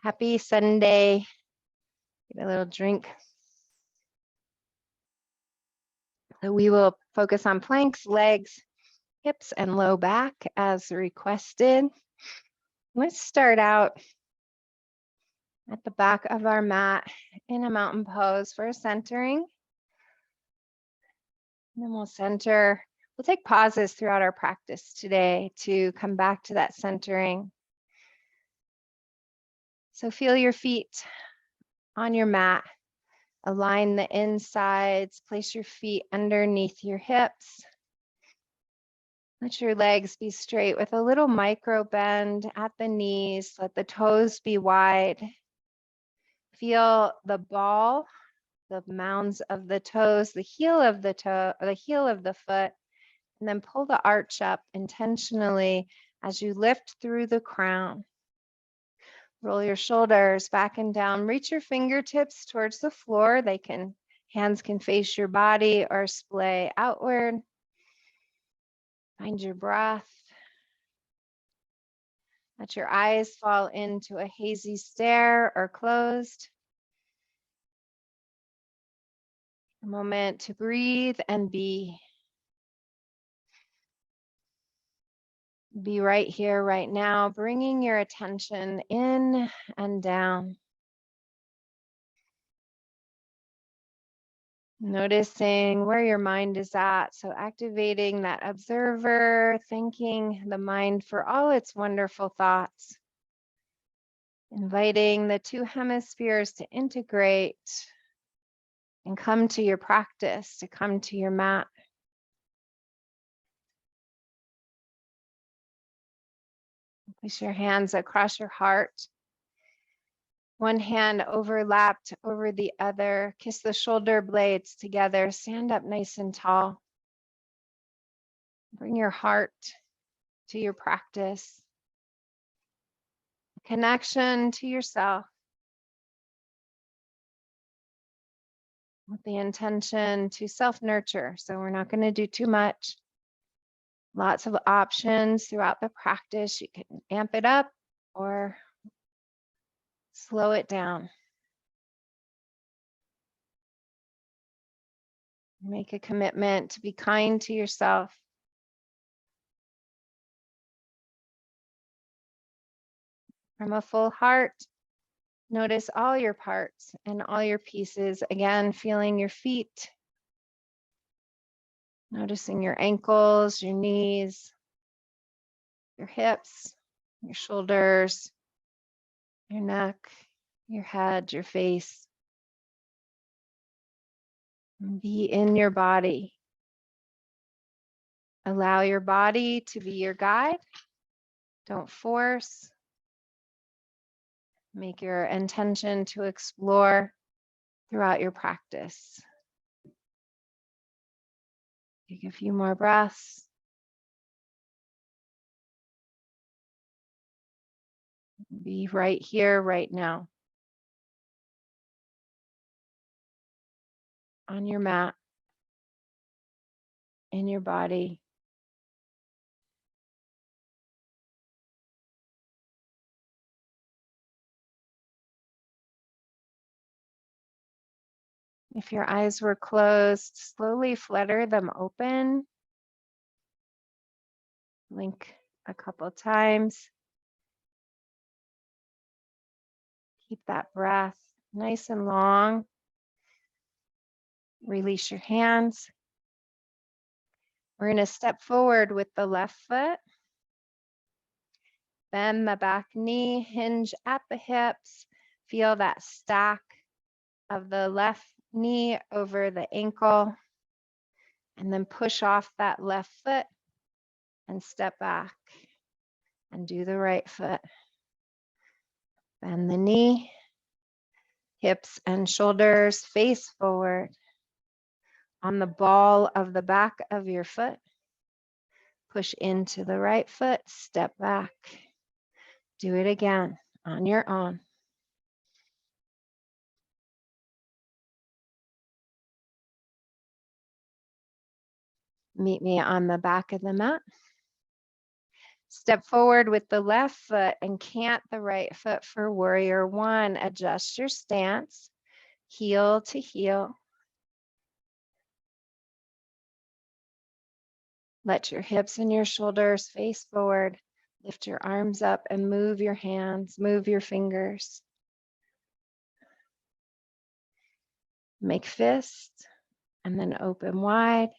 Happy Sunday. Get a little drink. So we will focus on planks, legs, hips, and low back as requested. Let's start out at the back of our mat in a mountain pose for centering. And then we'll center. We'll take pauses throughout our practice today to come back to that centering. So feel your feet on your mat. Align the insides. Place your feet underneath your hips. Let your legs be straight with a little micro bend at the knees. Let the toes be wide. Feel the ball, the mounds of the toes, the heel of the toe, or the heel of the foot, and then pull the arch up intentionally as you lift through the crown. Roll your shoulders back and down. Reach your fingertips towards the floor. Hands can face your body or splay outward. Find your breath. Let your eyes fall into a hazy stare or closed. A moment to breathe and be. Be right here, right now, bringing your attention in and down. Noticing where your mind is at. So activating that observer, thanking the mind for all its wonderful thoughts. Inviting the two hemispheres to integrate and come to your practice, to come to your mat. Place your hands across your heart. One hand overlapped over the other. Kiss the shoulder blades together. Stand up nice and tall. Bring your heart to your practice. Connection to yourself. With the intention to self-nurture. So we're not going to do too much. Lots of options throughout the practice. You can amp it up or slow it down. Make a commitment to be kind to yourself. From a full heart, notice all your parts and all your pieces. Again, feeling your feet. Noticing your ankles, your knees, your hips, your shoulders, your neck, your head, your face. Be in your body. Allow your body to be your guide. Don't force. Make your intention to explore throughout your practice. Take a few more breaths. Be right here, right now. On your mat. In your body. If your eyes were closed, slowly flutter them open. Blink a couple times. Keep that breath nice and long. Release your hands. We're going to step forward with the left foot. Bend the back knee, hinge at the hips. Feel that stack of the left knee over the ankle. And then push off that left foot and step back and do the right foot. Bend the knee, hips and shoulders face forward. On the ball of the back of your foot, push into the right foot, step back. Do it again on your own. Meet me on the back of the mat. Step forward with the left foot and cant the right foot for warrior one. Adjust your stance, heel to heel. Let your hips and your shoulders face forward. Lift your arms up and move your hands, move your fingers. Make fist and then open wide.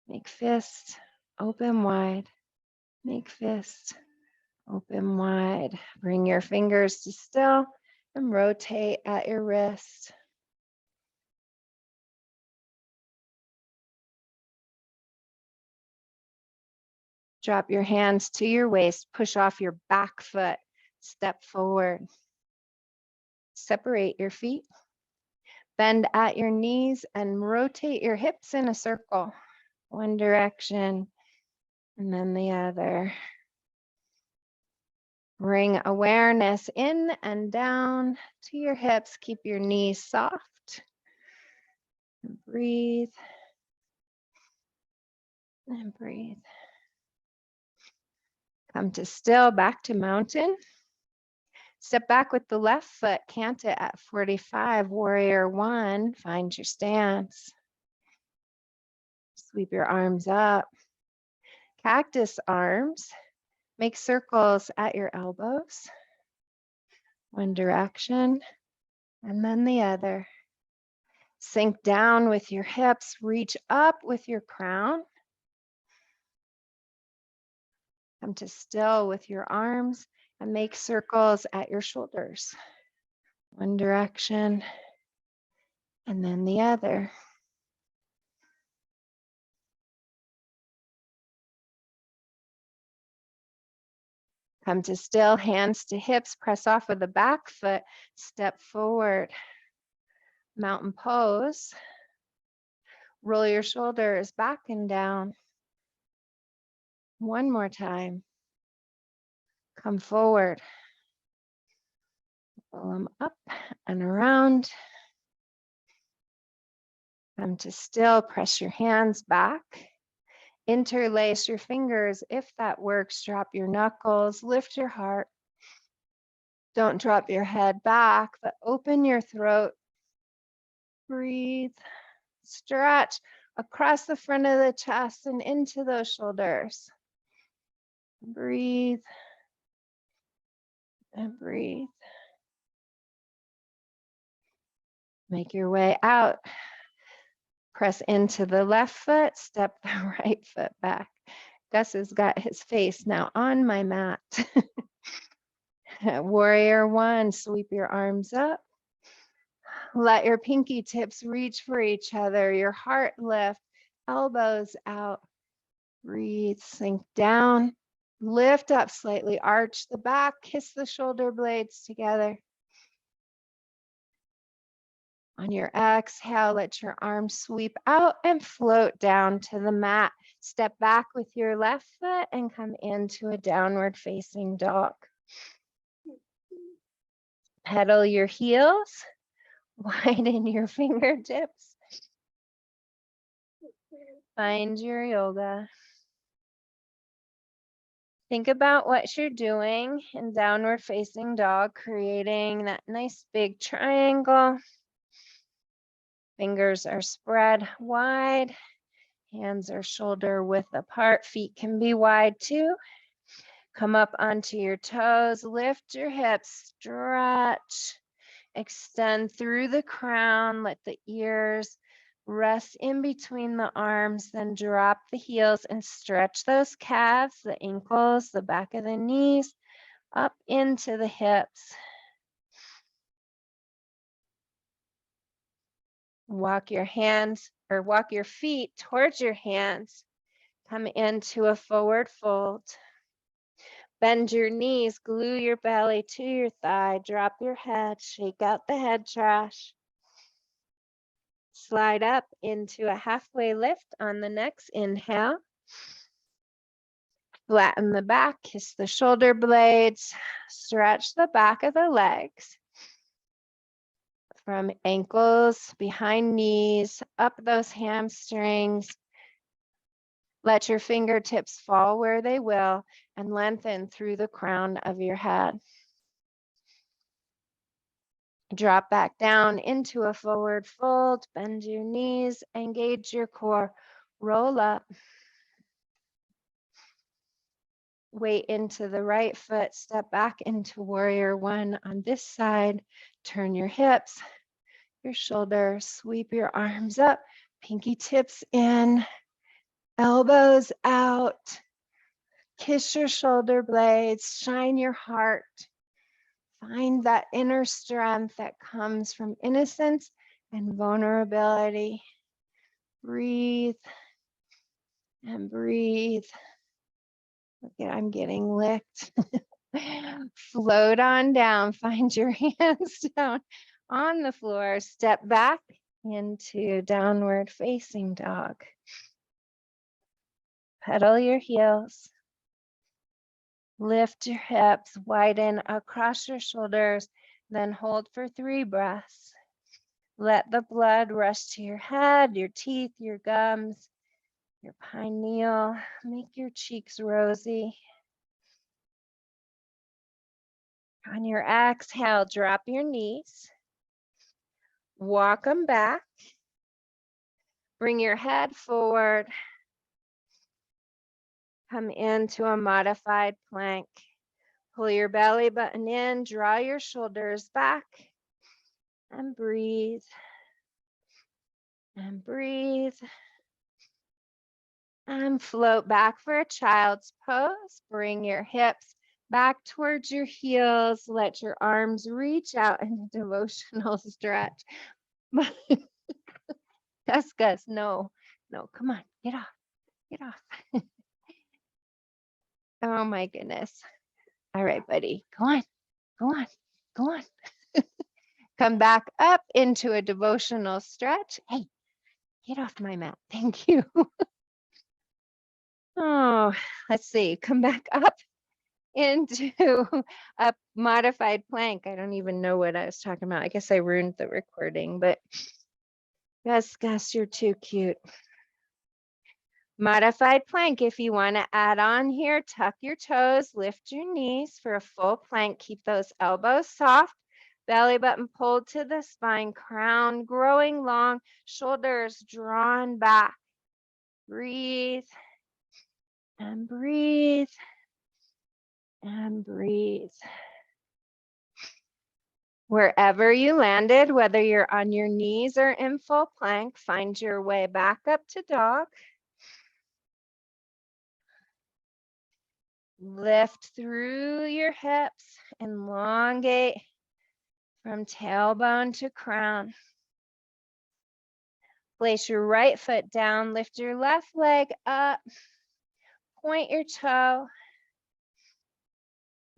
Make fist, open wide. Make fist, open wide. Bring your fingers to still and rotate at your wrist. Drop your hands to your waist, push off your back foot, step forward. Separate your feet, bend at your knees and rotate your hips in a circle. One direction and then the other. Bring awareness in and down to your hips. Keep your knees soft. And breathe. And breathe. Come to still, back to mountain. Step back with the left foot, cant it at 45, warrior one. Find your stance. Sweep your arms up. Cactus arms. Make circles at your elbows. One direction and then the other. Sink down with your hips, reach up with your crown. Come to still with your arms and make circles at your shoulders. One direction and then the other. Come to still, hands to hips, press off with the back foot, step forward. Mountain pose. Roll your shoulders back and down. One more time. Come forward. Pull them up and around. Come to still, press your hands back. Interlace your fingers. If that works, drop your knuckles, lift your heart. Don't drop your head back, but open your throat. Breathe. Stretch across the front of the chest and into those shoulders. Breathe. And breathe. Make your way out. Press into the left foot, step the right foot back. Gus has got his face now on my mat. Warrior one, sweep your arms up. Let your pinky tips reach for each other. Your heart lift, elbows out. Breathe, sink down. Lift up slightly, arch the back, kiss the shoulder blades together. On your exhale, let your arms sweep out and float down to the mat. Step back with your left foot and come into a downward facing dog. Pedal your heels, widen your fingertips. Find your yoga. Think about what you're doing in downward facing dog, creating that nice big triangle. Fingers are spread wide. Hands are shoulder width apart. Feet can be wide too. Come up onto your toes. Lift your hips. Stretch. Extend through the crown. Let the ears rest in between the arms. Then drop the heels and stretch those calves, the ankles, the back of the knees, up into the hips. Walk your hands or walk your feet towards your hands. Come into a forward fold. Bend your knees, glue your belly to your thigh, drop your head, shake out the head trash. Slide up into a halfway lift on the next inhale. Flatten the back, kiss the shoulder blades, stretch the back of the legs. From ankles, behind knees, up those hamstrings. Let your fingertips fall where they will and lengthen through the crown of your head. Drop back down into a forward fold, bend your knees, engage your core, roll up. Weight into the right foot, step back into warrior one on this side, turn your hips, your shoulders, sweep your arms up, pinky tips in, elbows out, kiss your shoulder blades, shine your heart. Find that inner strength that comes from innocence and vulnerability. Breathe and breathe. Okay, I'm getting licked. Float on down. Find your hands down on the floor. Step back into downward facing dog. Pedal your heels. Lift your hips, widen across your shoulders, then hold for 3 breaths. Let the blood rush to your head, your teeth, your gums, your pineal. Make your cheeks rosy. On your exhale, drop your knees. Walk them back. Bring your head forward. Come into a modified plank. Pull your belly button in, draw your shoulders back, and breathe. And breathe. And float back for a child's pose. Bring your hips back towards your heels. Let your arms reach out in a devotional stretch. Gus, no, come on, get off. Oh my goodness. All right, buddy, go on. Come back up into a devotional stretch. Hey, get off my mat. Thank you. Oh, let's see. Come back up into a modified plank. I don't even know what I was talking about. I guess I ruined the recording, but Gus, you're too cute. Modified plank. If you want to add on here, tuck your toes, lift your knees for a full plank. Keep those elbows soft, belly button pulled to the spine, crown growing long, shoulders drawn back. Breathe and breathe and breathe. Wherever you landed, whether you're on your knees or in full plank, find your way back up to dog. Lift through your hips, elongate from tailbone to crown. Place your right foot down, lift your left leg up, point your toe,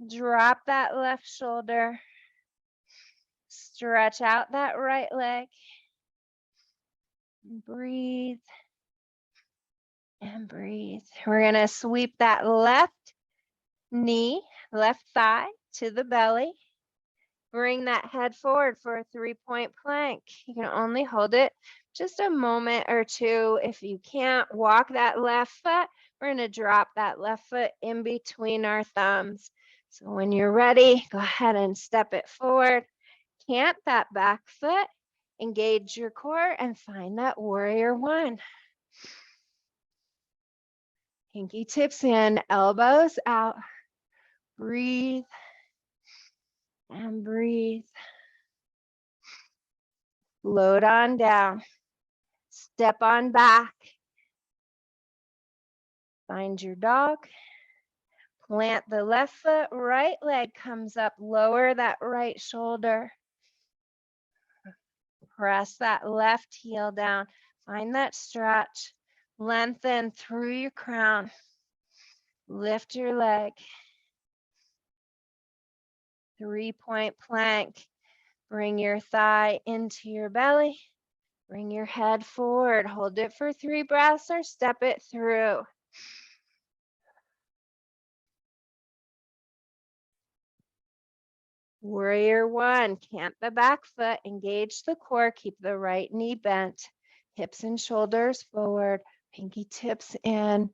drop that left shoulder, stretch out that right leg, breathe and breathe. We're gonna sweep that left knee, left thigh to the belly. Bring that head forward for a 3-point plank. You can only hold it just a moment or two. If you can't, walk that left foot. We're going to drop that left foot in between our thumbs. So when you're ready, go ahead and step it forward. Can't, that back foot. Engage your core and find that warrior one. Pinky tips in, elbows out. Breathe and breathe. Float on down. Step on back. Find your dog. Plant the left foot, right leg comes up. Lower that right shoulder. Press that left heel down. Find that stretch. Lengthen through your crown. Lift your leg. 3-point plank. Bring your thigh into your belly. Bring your head forward. Hold it for 3 breaths or step it through. Warrior one, camp the back foot, engage the core, keep the right knee bent, hips and shoulders forward. Pinky tips in,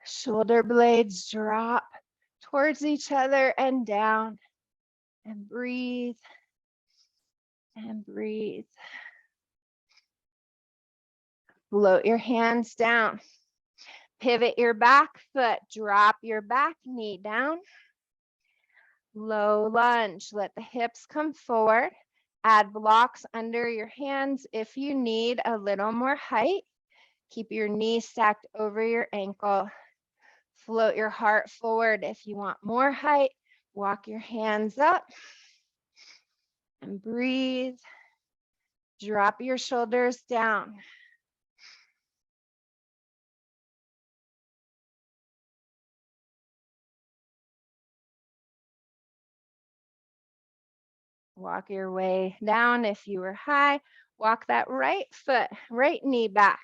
shoulder blades drop towards each other and down. And breathe. And breathe. Float your hands down. Pivot your back foot. Drop your back knee down. Low lunge. Let the hips come forward. Add blocks under your hands if you need a little more height. Keep your knee stacked over your ankle. Float your heart forward if you want more height. Walk your hands up. And breathe. Drop your shoulders down. Walk your way down. If you were high, walk that right foot, right knee back.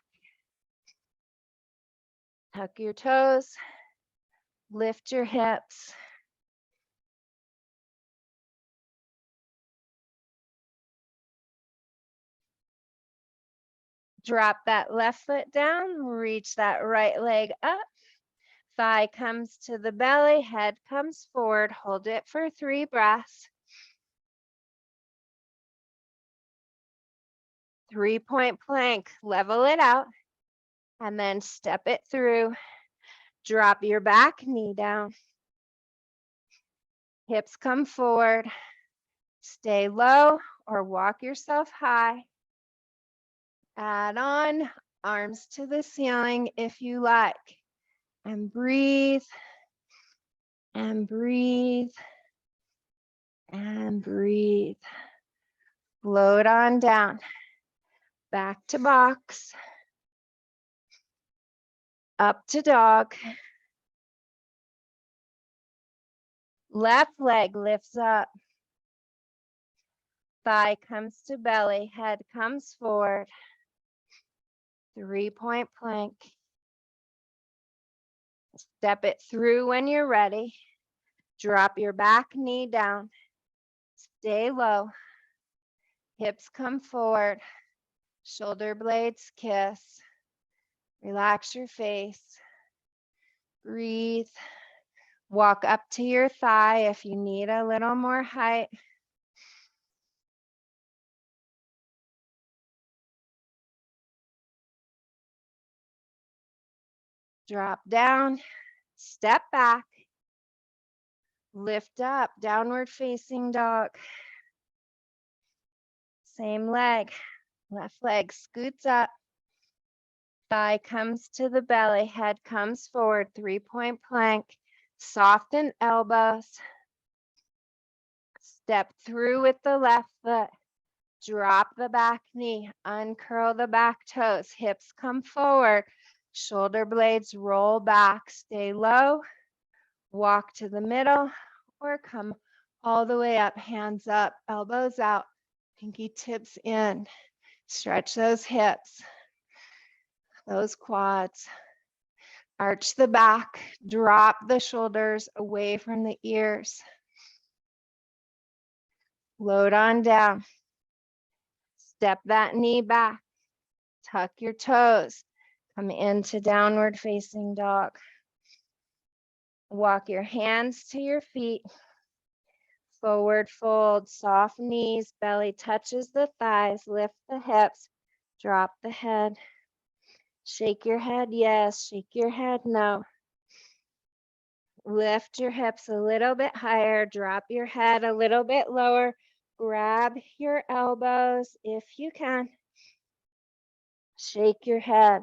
Tuck your toes. Lift your hips. Drop that left foot down. Reach that right leg up. Thigh comes to the belly. Head comes forward. Hold it for 3 breaths. 3-point plank. Level it out. And then step it through. Drop your back knee down. Hips come forward. Stay low or walk yourself high. Add on arms to the ceiling if you like. And breathe. And breathe. And breathe. Float on down. Back to box. Up to dog. Left leg lifts up. Thigh comes to belly. Head comes forward. 3-point plank. Step it through when you're ready. Drop your back knee down. Stay low. Hips come forward. Shoulder blades kiss. Relax your face. Breathe. Walk up to your thigh if you need a little more height. Drop down. Step back. Lift up. Downward facing dog. Same leg. Left leg scoots up. Thigh comes to the belly. Head comes forward. 3-point plank. Soften elbows. Step through with the left foot. Drop the back knee. Uncurl the back toes. Hips come forward. Shoulder blades roll back. Stay low. Walk to the middle or come all the way up. Hands up, elbows out, pinky tips in. Stretch those hips, those quads. Arch the back. Drop the shoulders away from the ears. Load on down. Step that knee back. Tuck your toes. Come into downward facing dog. Walk your hands to your feet. Forward fold, soft knees, belly touches the thighs, lift the hips, drop the head. Shake your head, yes, shake your head, no. Lift your hips a little bit higher, drop your head a little bit lower. Grab your elbows if you can. Shake your head.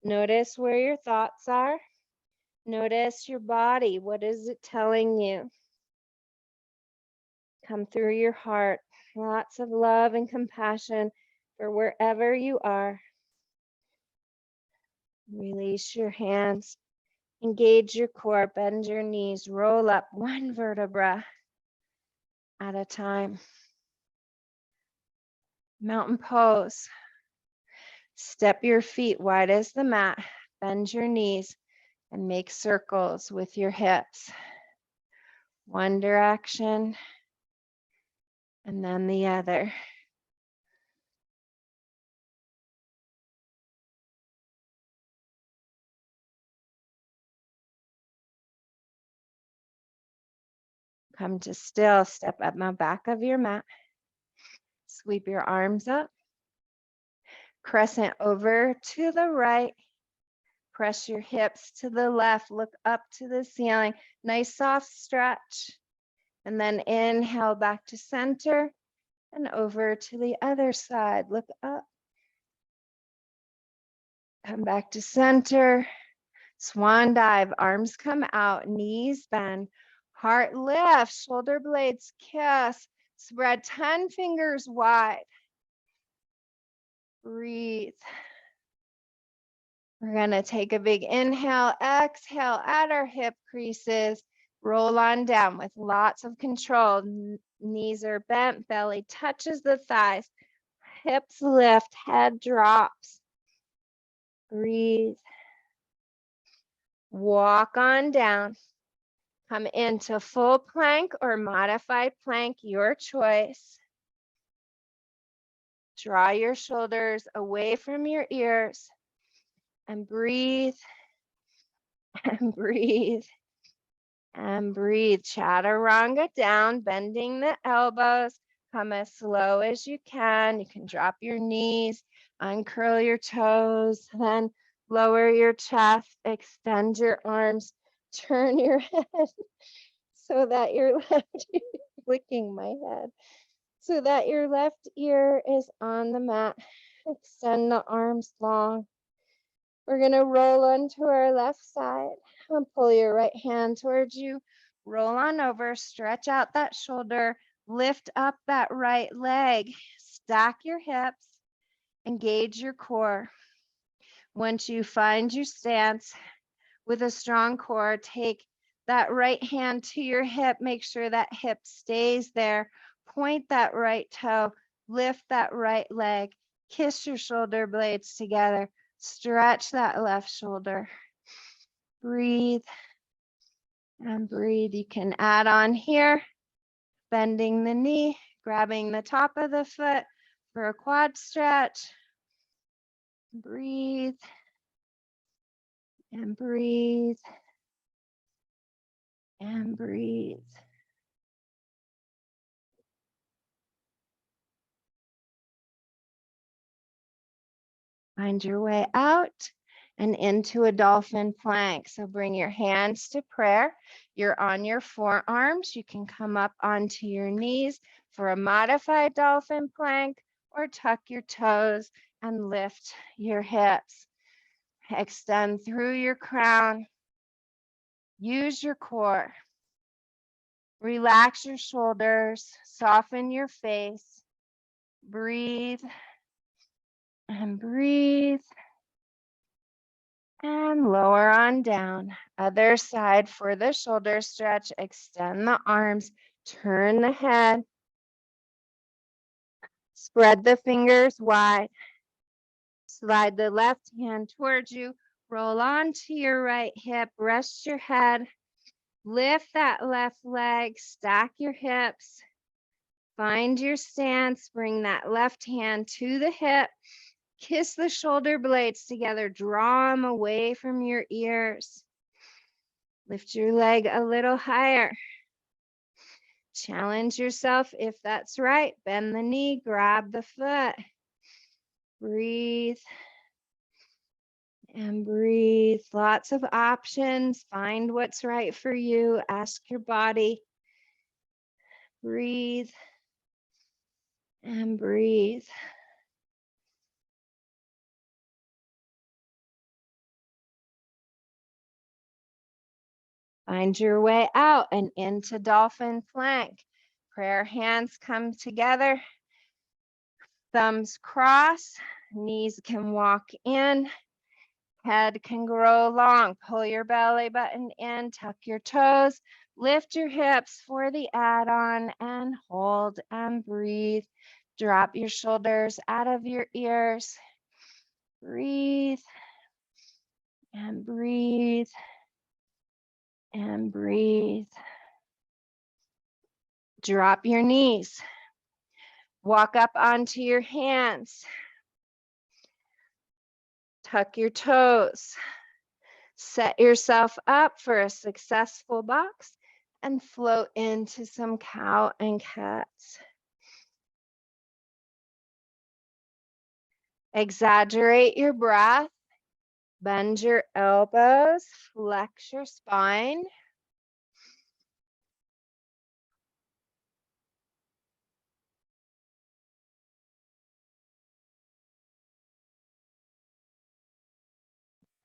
Notice where your thoughts are. Notice your body. What is it telling you? Come through your heart. Lots of love and compassion for wherever you are. Release your hands. Engage your core. Bend your knees. Roll up 1 vertebra at a time. Mountain pose. Step your feet wide as the mat. Bend your knees and make circles with your hips. One direction And then the other. Come to still, step up my back of your mat. Sweep your arms up. Crescent over to the right. Press your hips to the left. Look up to the ceiling. Nice soft stretch. And then inhale back to center and over to the other side. Look up. Come back to center. Swan dive. Arms come out. Knees bend. Heart lifts. Shoulder blades kiss. Spread 10 fingers wide. Breathe. We're going to take a big inhale, exhale at our hip creases. Roll on down with lots of control. Knees are bent, belly touches the thighs. Hips lift, head drops. Breathe. Walk on down. Come into full plank or modified plank, your choice. Draw your shoulders away from your ears and breathe and breathe. And breathe. Chaturanga down, bending the elbows. Come as slow as you can. You can drop your knees, uncurl your toes, then lower your chest, extend your arms, turn your head so that your left ear, flicking my head, so that your left ear is on the mat. Extend the arms long. We're going to roll onto our left side and pull your right hand towards you. Roll on over, stretch out that shoulder, lift up that right leg, stack your hips, engage your core. Once you find your stance with a strong core, take that right hand to your hip, make sure that hip stays there. Point that right toe, lift that right leg, kiss your shoulder blades together. Stretch that left shoulder. Breathe and breathe. You can add on here, bending the knee, grabbing the top of the foot for a quad stretch. Breathe and breathe and breathe. Find your way out and into a dolphin plank. So bring your hands to prayer. You're on your forearms. You can come up onto your knees for a modified dolphin plank or tuck your toes and lift your hips. Extend through your crown. Use your core. Relax your shoulders. Soften your face. Breathe and breathe. And lower on down. Other side for the shoulder stretch. Extend the arms. Turn the head. Spread the fingers wide. Slide the left hand towards you. Roll onto your right hip. Rest your head. Lift that left leg. Stack your hips. Find your stance. Bring that left hand to the hip. Kiss the shoulder blades together. Draw them away from your ears. Lift your leg a little higher. Challenge yourself if that's right. Bend the knee, grab the foot. Breathe and breathe. Lots of options. Find what's right for you. Ask your body. Breathe and breathe. Find your way out and into dolphin plank. Prayer hands come together. Thumbs cross. Knees can walk in. Head can grow long. Pull your belly button in. Tuck your toes. Lift your hips for the add-on and hold and breathe. Drop your shoulders out of your ears. Breathe and breathe and breathe. Drop your knees. Walk up onto your hands. Tuck your toes. Set yourself up for a successful box and float into some cow and cats. Exaggerate your breath. Bend your elbows. Flex your spine.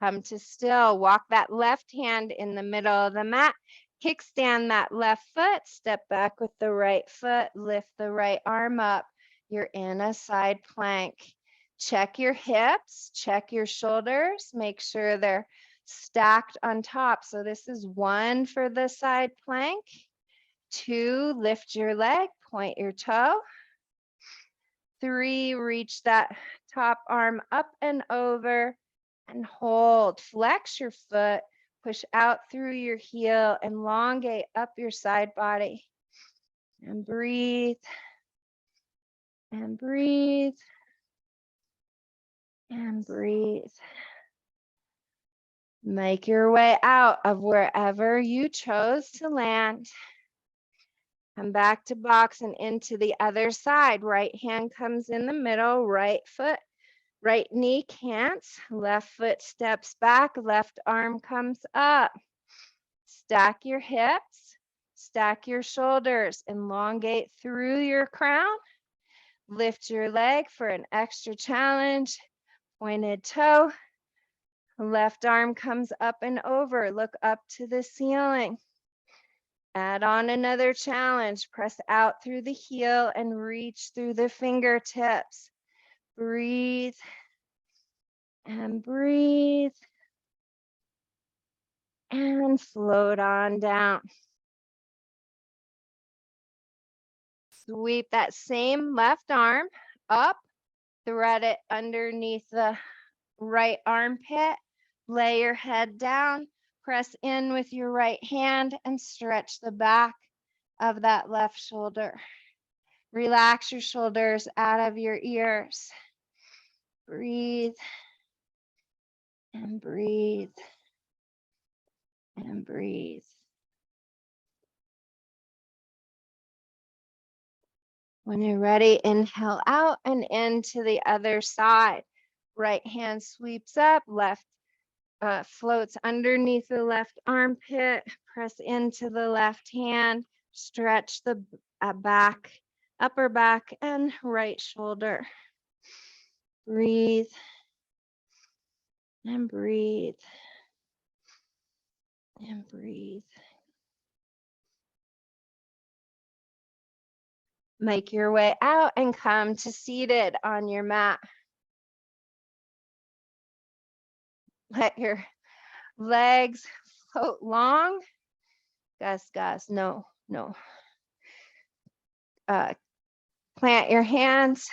Come to still. Walk that left hand in the middle of the mat. Kickstand that left foot. Step back with the right foot. Lift the right arm up. You're in a side plank. Check your hips. Check your shoulders. Make sure they're stacked on top. So this is 1 for the side plank. 2, lift your leg. Point your toe. 3, reach that top arm up and over. And hold. Flex your foot, push out through your heel, elongate up your side body. And breathe. And breathe. And breathe. Make your way out of wherever you chose to land. Come back to box and into the other side. Right hand comes in the middle, right foot. Right knee cants, left foot steps back, left arm comes up. Stack your hips, stack your shoulders, elongate through your crown. Lift your leg for an extra challenge. Pointed toe, left arm comes up and over. Look up to the ceiling. Add on another challenge. Press out through the heel and reach through the fingertips. Breathe. And breathe. And float on down. Sweep that same left arm up, thread it underneath the right armpit, lay your head down, press in with your right hand and stretch the back of that left shoulder. Relax your shoulders out of your ears. Breathe and breathe and breathe. When you're ready, inhale out and into the other side. Right hand sweeps up, left floats underneath the left armpit. Press into the left hand, stretch the back, upper back, and right shoulder. Breathe and breathe and breathe. Make your way out and come to seated on your mat. Let your legs float long. Gus, no. Plant your hands,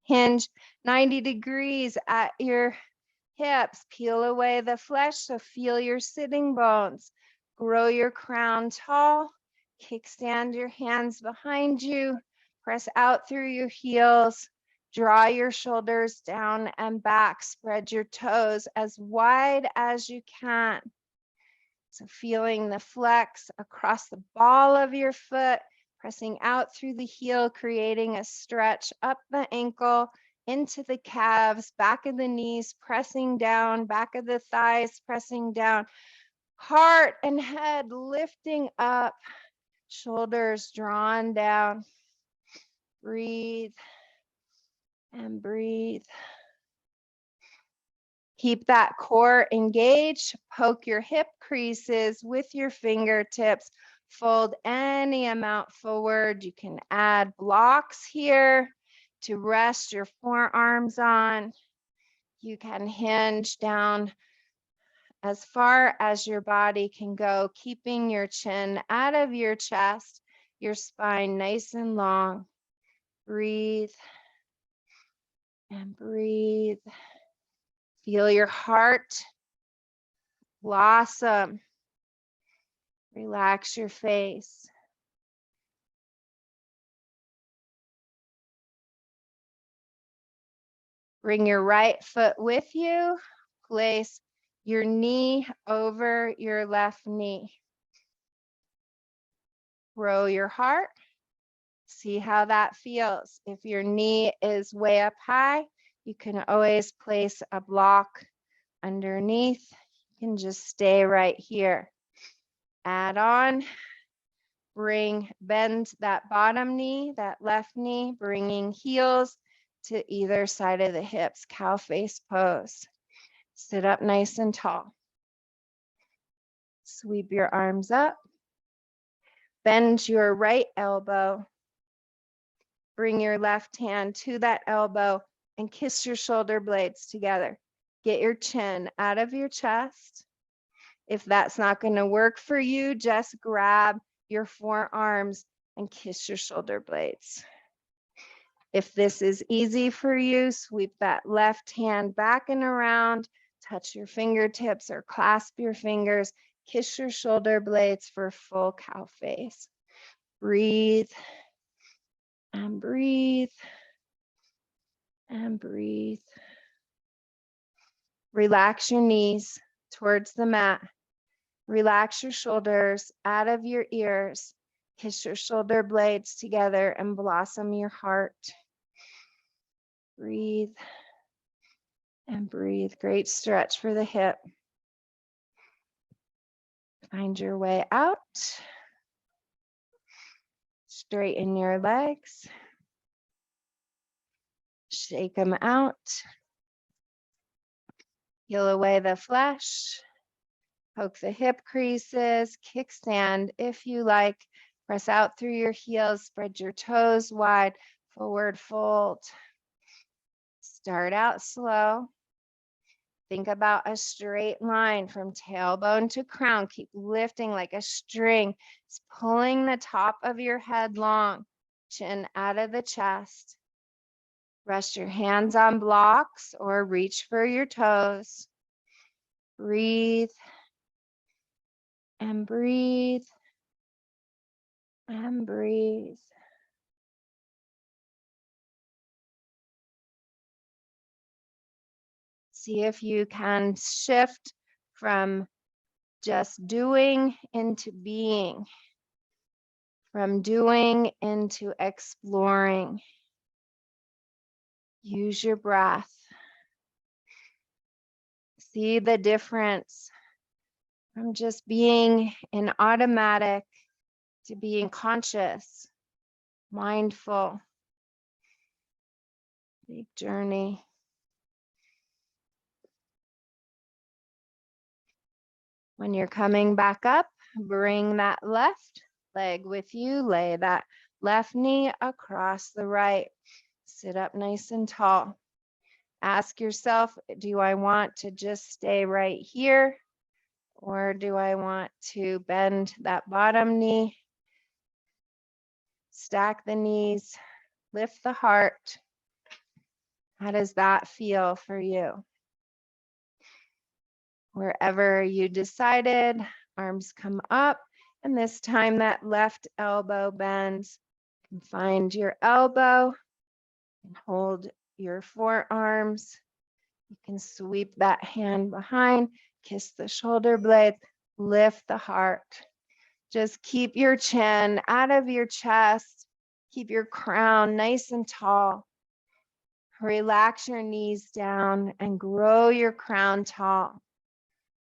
hinge 90 degrees at your hips. Peel away the flesh, so feel your sitting bones. Grow your crown tall. Kickstand your hands behind you. Press out through your heels. Draw your shoulders down and back. Spread your toes as wide as you can. So feeling the flex across the ball of your foot, pressing out through the heel, creating a stretch up the ankle, into the calves, back of the knees, pressing down, back of the thighs, pressing down, heart and head lifting up, shoulders drawn down. Breathe and breathe. Keep that core engaged. Poke your hip creases with your fingertips. Fold any amount forward. You can add blocks here to rest your forearms on. You can hinge down as far as your body can go, keeping your chin out of your chest, your spine nice and long. Breathe and breathe. Feel your heart blossom. Relax your face. Bring your right foot with you. Place your knee over your left knee. Grow your heart. See how that feels. If your knee is way up high, you can always place a block underneath. You can just stay right here. Add on. Bend that bottom knee, that left knee, bringing heels to either side of the hips, cow face pose. Sit up nice and tall. Sweep your arms up. Bend your right elbow. Bring your left hand to that elbow and kiss your shoulder blades together. Get your chin out of your chest. If that's not going to work for you, just grab your forearms and kiss your shoulder blades. If this is easy for you, sweep that left hand back and around, touch your fingertips or clasp your fingers, kiss your shoulder blades for full cow face. Breathe and breathe and breathe. Relax your knees towards the mat. Relax your shoulders out of your ears. Kiss your shoulder blades together and blossom your heart. Breathe and breathe. Great stretch for the hip. Find your way out. Straighten your legs. Shake them out. Peel away the flesh. Poke the hip creases. Kickstand if you like. Press out through your heels. Spread your toes wide. Forward fold. Start out slow. Think about a straight line from tailbone to crown. Keep lifting like a string. It's pulling the top of your head long. Chin out of the chest. Rest your hands on blocks or reach for your toes. Breathe and breathe and breathe. See if you can shift from just doing into being, from doing into exploring. Use your breath. See the difference from just being in automatic to being conscious, mindful. Big journey. When you're coming back up, bring that left leg with you. Lay that left knee across the right. Sit up nice and tall. Ask yourself, do I want to just stay right here? Or do I want to bend that bottom knee? Stack the knees, lift the heart. How does that feel for you? Wherever you decided, arms come up, and this time that left elbow bends. You can find your elbow and hold your forearms. You can sweep that hand behind, kiss the shoulder blades, lift the heart. Just keep your chin out of your chest. Keep your crown nice and tall. Relax your knees down and grow your crown tall.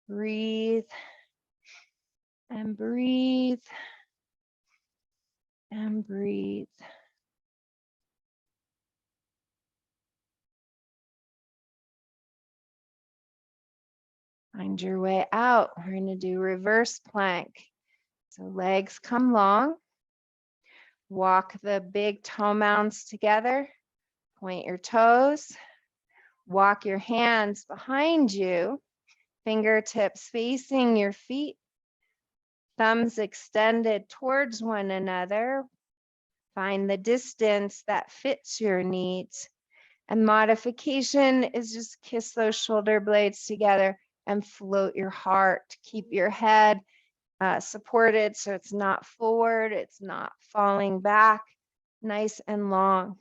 Breathe and breathe and breathe. Find your way out. We're going to do reverse plank. So legs come long. Walk the big toe mounds together. Point your toes. Walk your hands behind you. Fingertips facing your feet. Thumbs extended towards one another. Find the distance that fits your needs. And modification is just kiss those shoulder blades together and float your heart. Keep your head supported so it's not forward, it's not falling back, nice and long.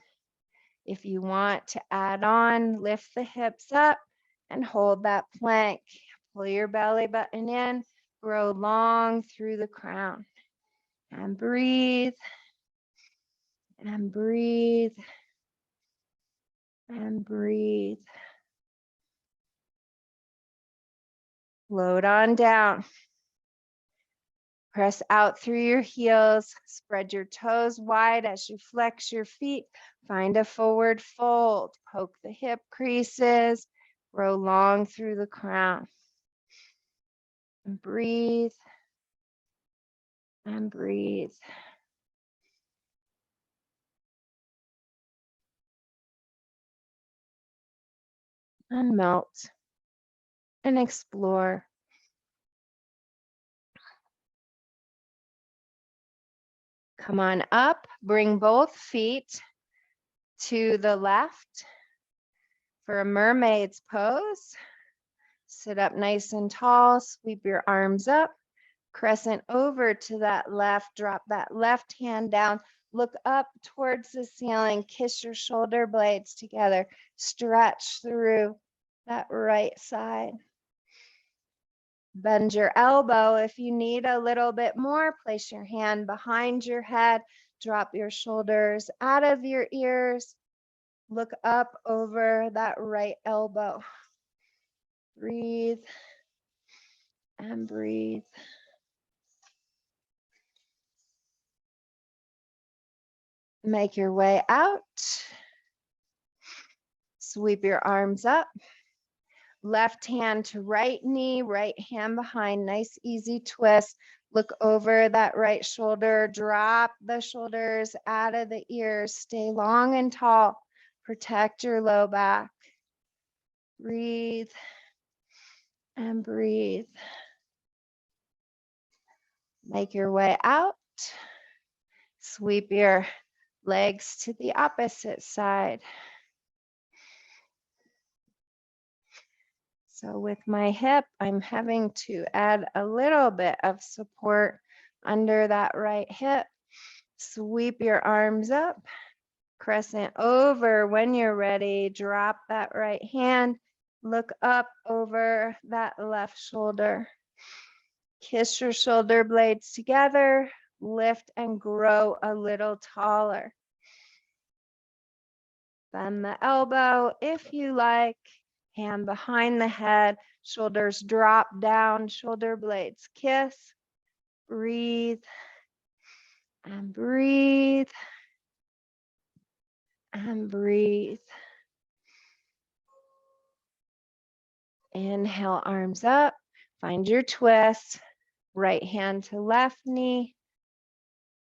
If you want to add on, lift the hips up and hold that plank. Pull your belly button in, grow long through the crown. And breathe, and breathe, and breathe. Load on down. Press out through your heels. Spread your toes wide as you flex your feet. Find a forward fold. Poke the hip creases. Grow long through the crown. And breathe, and breathe. And melt and explore. Come on up, bring both feet to the left for a mermaid's pose. Sit up nice and tall, sweep your arms up, crescent over to that left, drop that left hand down, look up towards the ceiling, kiss your shoulder blades together, stretch through that right side. Bend your elbow. If you need a little bit more, place your hand behind your head, drop your shoulders out of your ears, look up over that right elbow. Breathe and breathe. Make your way out. Sweep your arms up. Left hand to right knee, right hand behind. Nice, easy twist. Look over that right shoulder. Drop the shoulders out of the ears. Stay long and tall. Protect your low back. Breathe and breathe. Make your way out. Sweep your legs to the opposite side. So with my hip, I'm having to add a little bit of support under that right hip. Sweep your arms up, crescent over. When you're ready, drop that right hand. Look up over that left shoulder. Kiss your shoulder blades together. Lift and grow a little taller. Bend the elbow if you like. Hand behind the head, shoulders drop down, shoulder blades kiss. Breathe and breathe and breathe. Inhale, arms up. Find your twist. Right hand to left knee.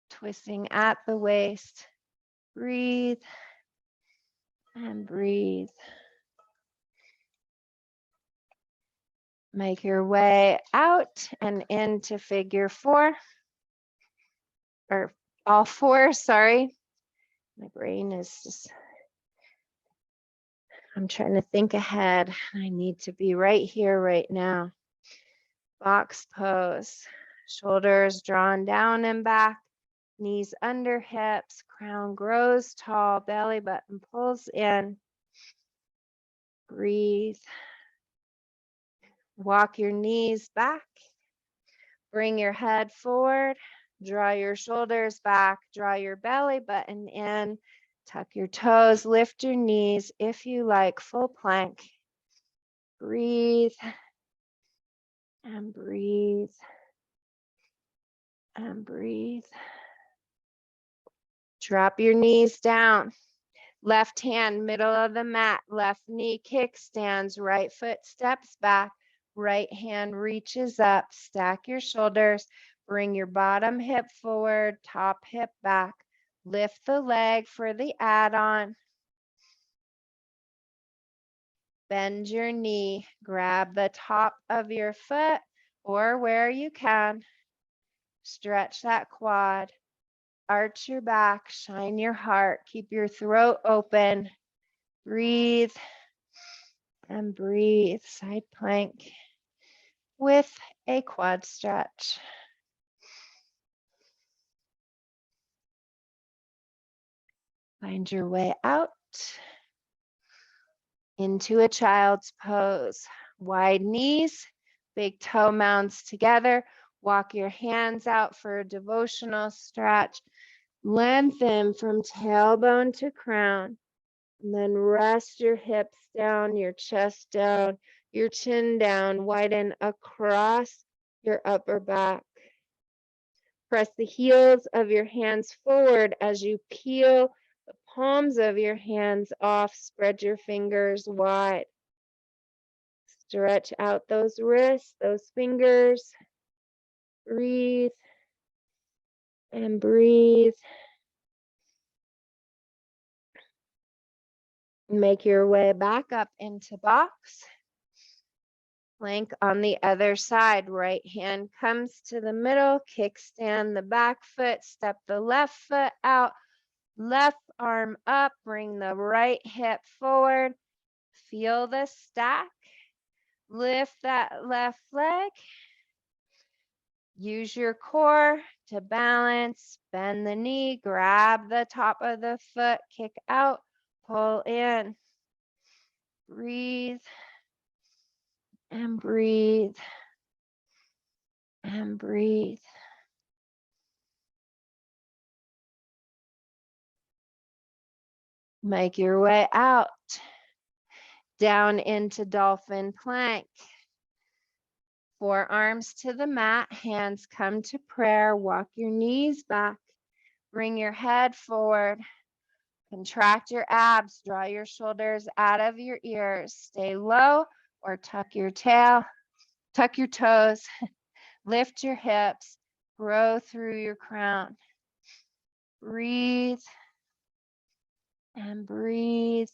Twisting at the waist. Breathe and breathe. Make your way out and into figure four, or all four, sorry. My brain is just, I'm trying to think ahead. I need to be right here, right now. Box pose, shoulders drawn down and back, knees under hips, crown grows tall, belly button pulls in. Breathe. Walk your knees back. Bring your head forward. Draw your shoulders back. Draw your belly button in. Tuck your toes. Lift your knees if you like. Full plank. Breathe. And breathe. And breathe. Drop your knees down. Left hand, middle of the mat. Left knee kickstands. Right foot steps back. Right hand reaches up. Stack your shoulders. Bring your bottom hip forward, top hip back. Lift the leg for the add-on. Bend your knee. Grab the top of your foot or where you can. Stretch that quad. Arch your back. Shine your heart. Keep your throat open. Breathe and breathe. Side plank with a quad stretch. Find your way out. into a child's pose. Wide knees, big toe mounds together. Walk your hands out for a devotional stretch. Lengthen from tailbone to crown. And then rest your hips down, your chest down, your chin down. Widen across your upper back. Press the heels of your hands forward as you peel the palms of your hands off. Spread your fingers wide. Stretch out those wrists, those fingers. Breathe and breathe. Make your way back up into box. Plank on the other side. Right hand comes to the middle. Kickstand the back foot. Step the left foot out. Left arm up. Bring the right hip forward. Feel the stack. Lift that left leg. Use your core to balance. Bend the knee. Grab the top of the foot. Kick out. Pull in. Breathe. And breathe. And breathe. Make your way out. Down into dolphin plank. Forearms to the mat, hands come to prayer. Walk your knees back. Bring your head forward. Contract your abs. Draw your shoulders out of your ears. Stay low or tuck your tail. Tuck your toes. Lift your hips. Grow through your crown. Breathe and breathe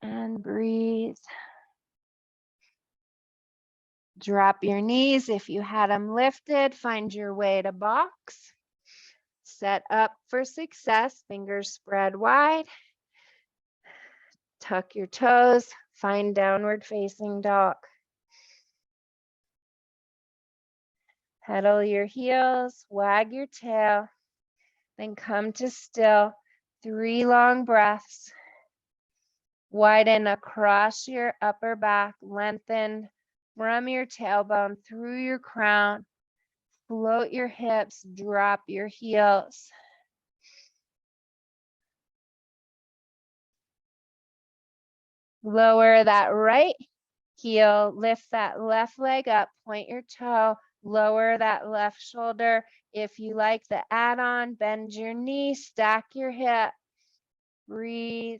and breathe. Drop your knees if you had them lifted. Find your way to box. Set up for success. Fingers spread wide. Tuck your toes. Find downward facing dog. Pedal your heels. Wag your tail. Then come to still. 3 long breaths. Widen across your upper back. Lengthen from your tailbone through your crown. Float your hips, drop your heels. Lower that right heel, lift that left leg up, point your toe, lower that left shoulder. If you like the add-on, bend your knee, stack your hip. Breathe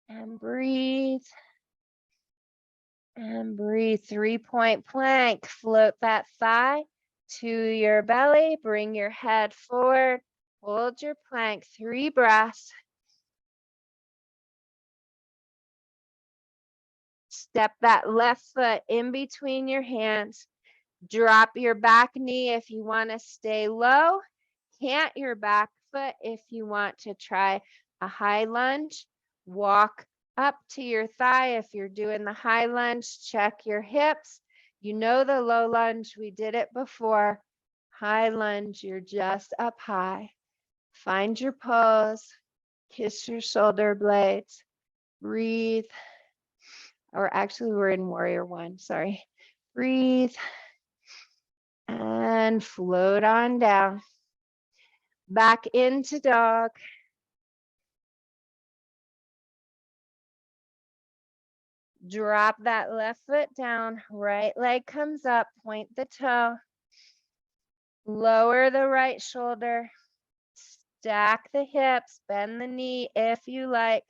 and breathe. And breathe. 3-point plank. Float that thigh to your belly. Bring your head forward. Hold your plank. 3 breaths. Step that left foot in between your hands. Drop your back knee if you want to stay low. Cant your back foot if you want to try a high lunge. Walk up to your thigh if you're doing the high lunge. Check your hips. You know the low lunge, we did it before. High lunge, you're just up high. Find your pose. Kiss your shoulder blades. Breathe. Or actually, we're in warrior 1, sorry. Breathe. And float on down. Back into dog. Drop that left foot down, right leg comes up, point the toe. Lower the right shoulder. Stack the hips, bend the knee if you like.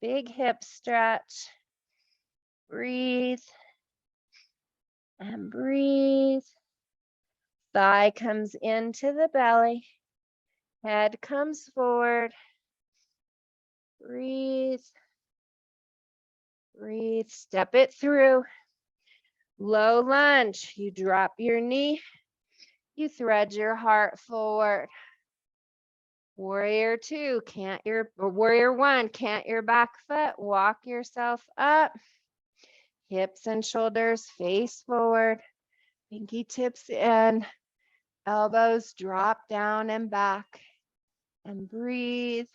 Big hip stretch. Breathe. And breathe. Thigh comes into the belly. Head comes forward. Breathe. Breathe. Step it through. Low lunge. You drop your knee. You thread your heart forward. Warrior 2, warrior 1, cant your back foot. Walk yourself up. Hips and shoulders face forward. Pinky tips in. Elbows drop down and back. And breathe.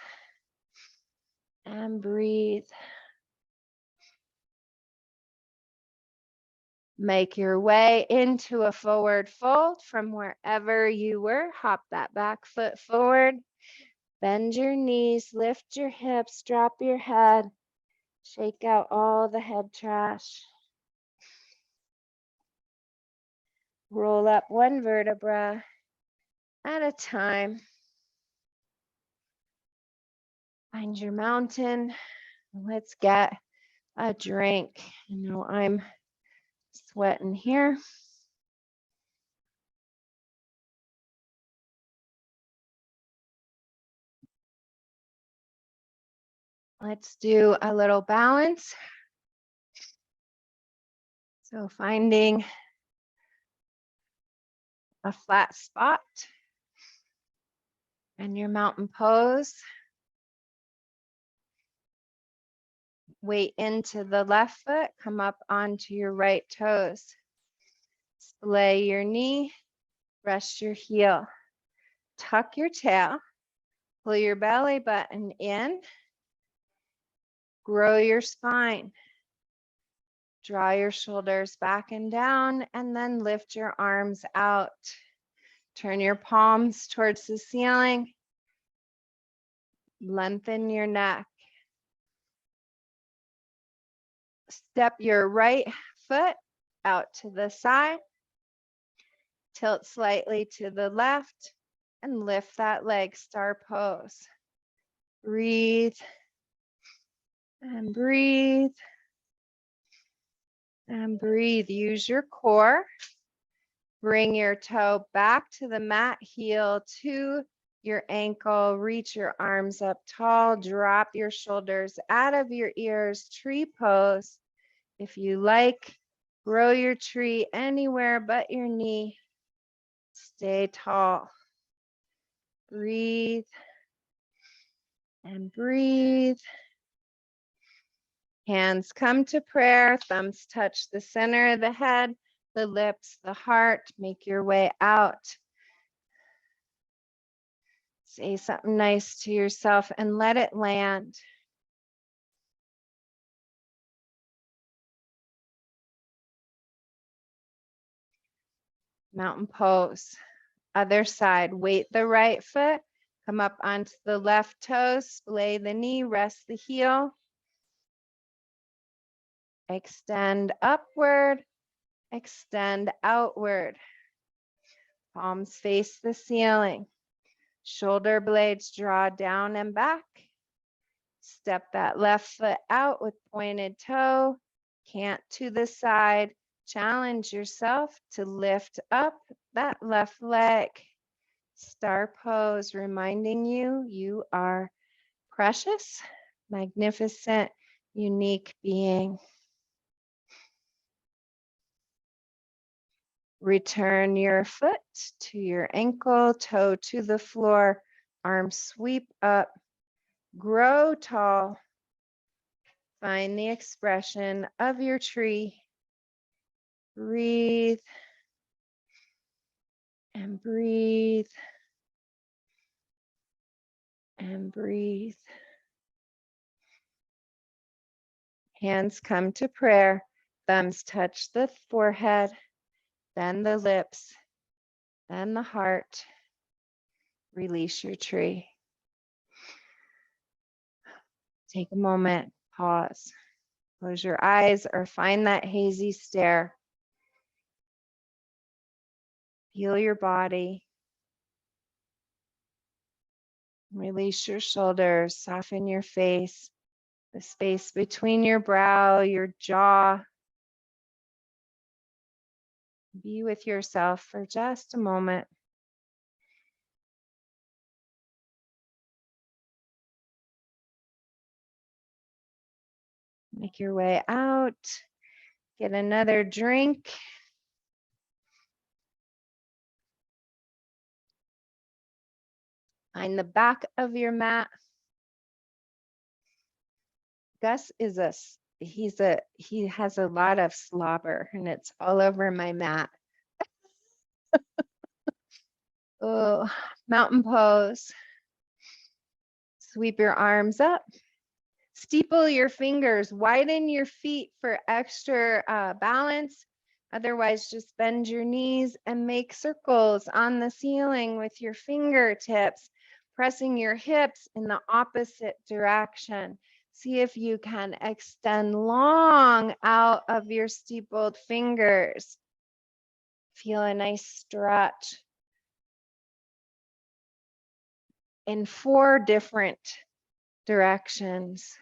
and breathe. Make your way into a forward fold from wherever you were. Hop that back foot forward. Bend your knees, lift your hips, drop your head. Shake out all the head trash. Roll up one vertebra at a time. Find your mountain. Let's get a drink. You know, I'm sweating here. Let's do a little balance. So finding a flat spot and your mountain pose. Weight into the left foot, come up onto your right toes. Splay your knee, rest your heel. Tuck your tail, pull your belly button in, grow your spine. Draw your shoulders back and down, and then lift your arms out. Turn your palms towards the ceiling. Lengthen your neck. Step your right foot out to the side. Tilt slightly to the left and lift that leg, star pose. Breathe and breathe and breathe. Use your core. Bring your toe back to the mat, heel to your ankle. Reach your arms up tall. Drop your shoulders out of your ears. Tree pose. If you like, grow your tree anywhere but your knee. Stay tall. Breathe and breathe. Hands come to prayer. Thumbs touch the center of the head, the lips, the heart. Make your way out. Say something nice to yourself and let it land. Mountain pose. Other side. Weight the right foot. Come up onto the left toes. Splay the knee. Rest the heel. Extend upward. Extend outward. Palms face the ceiling. Shoulder blades draw down and back. Step that left foot out with pointed toe. Cant to the side. Challenge yourself to lift up that left leg. Star pose, reminding you you are precious, magnificent, unique being. Return your foot to your ankle, toe to the floor, arms sweep up, grow tall. Find the expression of your tree. Breathe and breathe and breathe. Hands come to prayer. Thumbs touch the forehead, then the lips, then the heart. Release your tree. Take a moment, pause. Close your eyes or find that hazy stare. Feel your body. Release your shoulders, soften your face, the space between your brow, your jaw. Be with yourself for just a moment. Make your way out. Get another drink. Find the back of your mat. Gus he has a lot of slobber and it's all over my mat. Oh, mountain pose. Sweep your arms up. Steeple your fingers, widen your feet for extra balance. Otherwise, just bend your knees and make circles on the ceiling with your fingertips, pressing your hips in the opposite direction. See if you can extend long out of your steepled fingers. Feel a nice stretch in 4 different directions.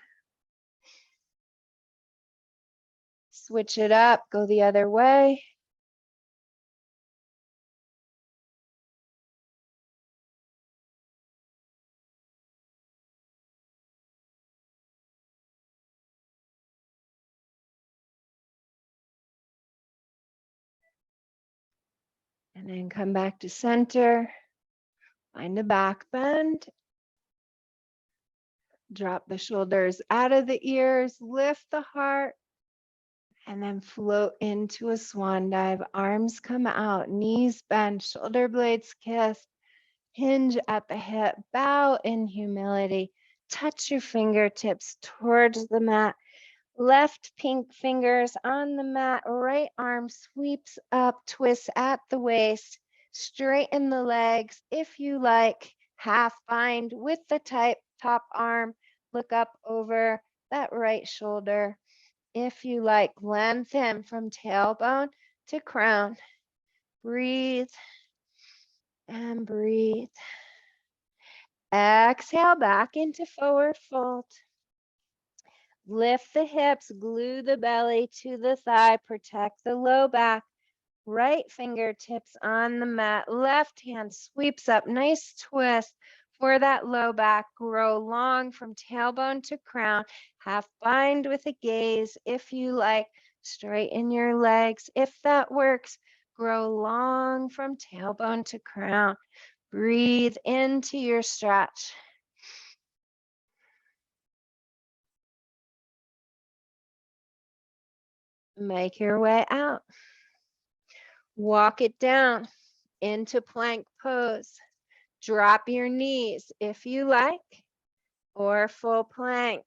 Switch it up, go the other way. And then come back to center. Find a back bend. Drop the shoulders out of the ears, lift the heart, and then float into a swan dive. Arms come out, knees bend, shoulder blades kiss, hinge at the hip, bow in humility. Touch your fingertips towards the mat. Left pink fingers on the mat, right arm sweeps up, twists at the waist, straighten the legs if you like, half bind with the top arm, look up over that right shoulder. If you like, lengthen from tailbone to crown. Breathe and breathe. Exhale back into forward fold. Lift the hips, glue the belly to the thigh, protect the low back. Right fingertips on the mat, left hand sweeps up, nice twist for that low back. Grow long from tailbone to crown, half bind with a gaze if you like. Straighten your legs if that works. Grow long from tailbone to crown. Breathe into your stretch. Make your way out. Walk it down into plank pose. Drop your knees if you like, or full plank.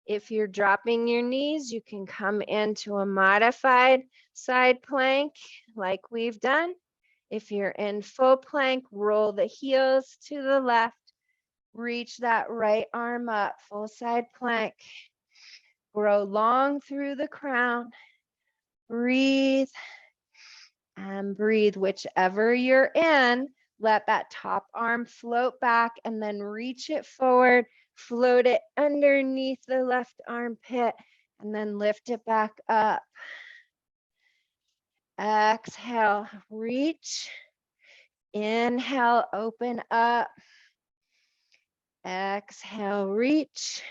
If you're dropping your knees, you can come into a modified side plank like we've done. If you're in full plank, roll the heels to the left. Reach that right arm up, full side plank. Grow long through the crown. Breathe and breathe, whichever you're in. Let that top arm float back and then reach it forward. Float it underneath the left armpit and then lift it back up. Exhale, reach. Inhale, open up. Exhale, reach.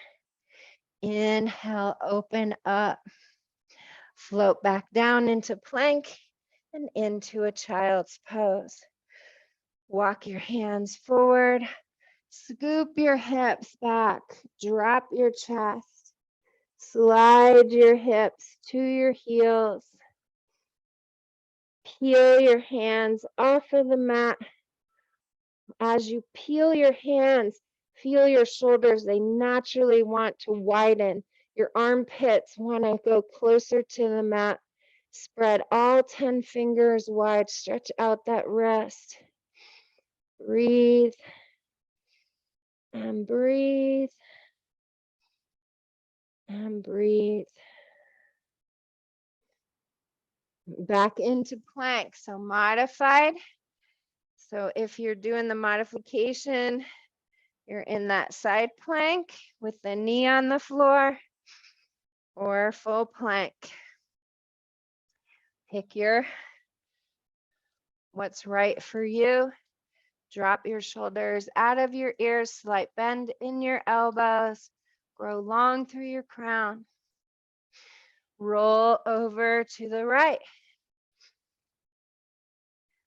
Inhale, open up. Float back down into plank and into a child's pose. Walk your hands forward. Scoop your hips back. Drop your chest. Slide your hips to your heels. Peel your hands off of the mat. As you peel your hands, feel your shoulders. They naturally want to widen. Your armpits want to go closer to the mat. Spread all 10 fingers wide. Stretch out that wrist. Breathe and breathe and breathe. Back into plank. So modified. So if you're doing the modification, you're in that side plank with the knee on the floor or full plank. Pick what's right for you. Drop your shoulders out of your ears, slight bend in your elbows. Grow long through your crown. Roll over to the right.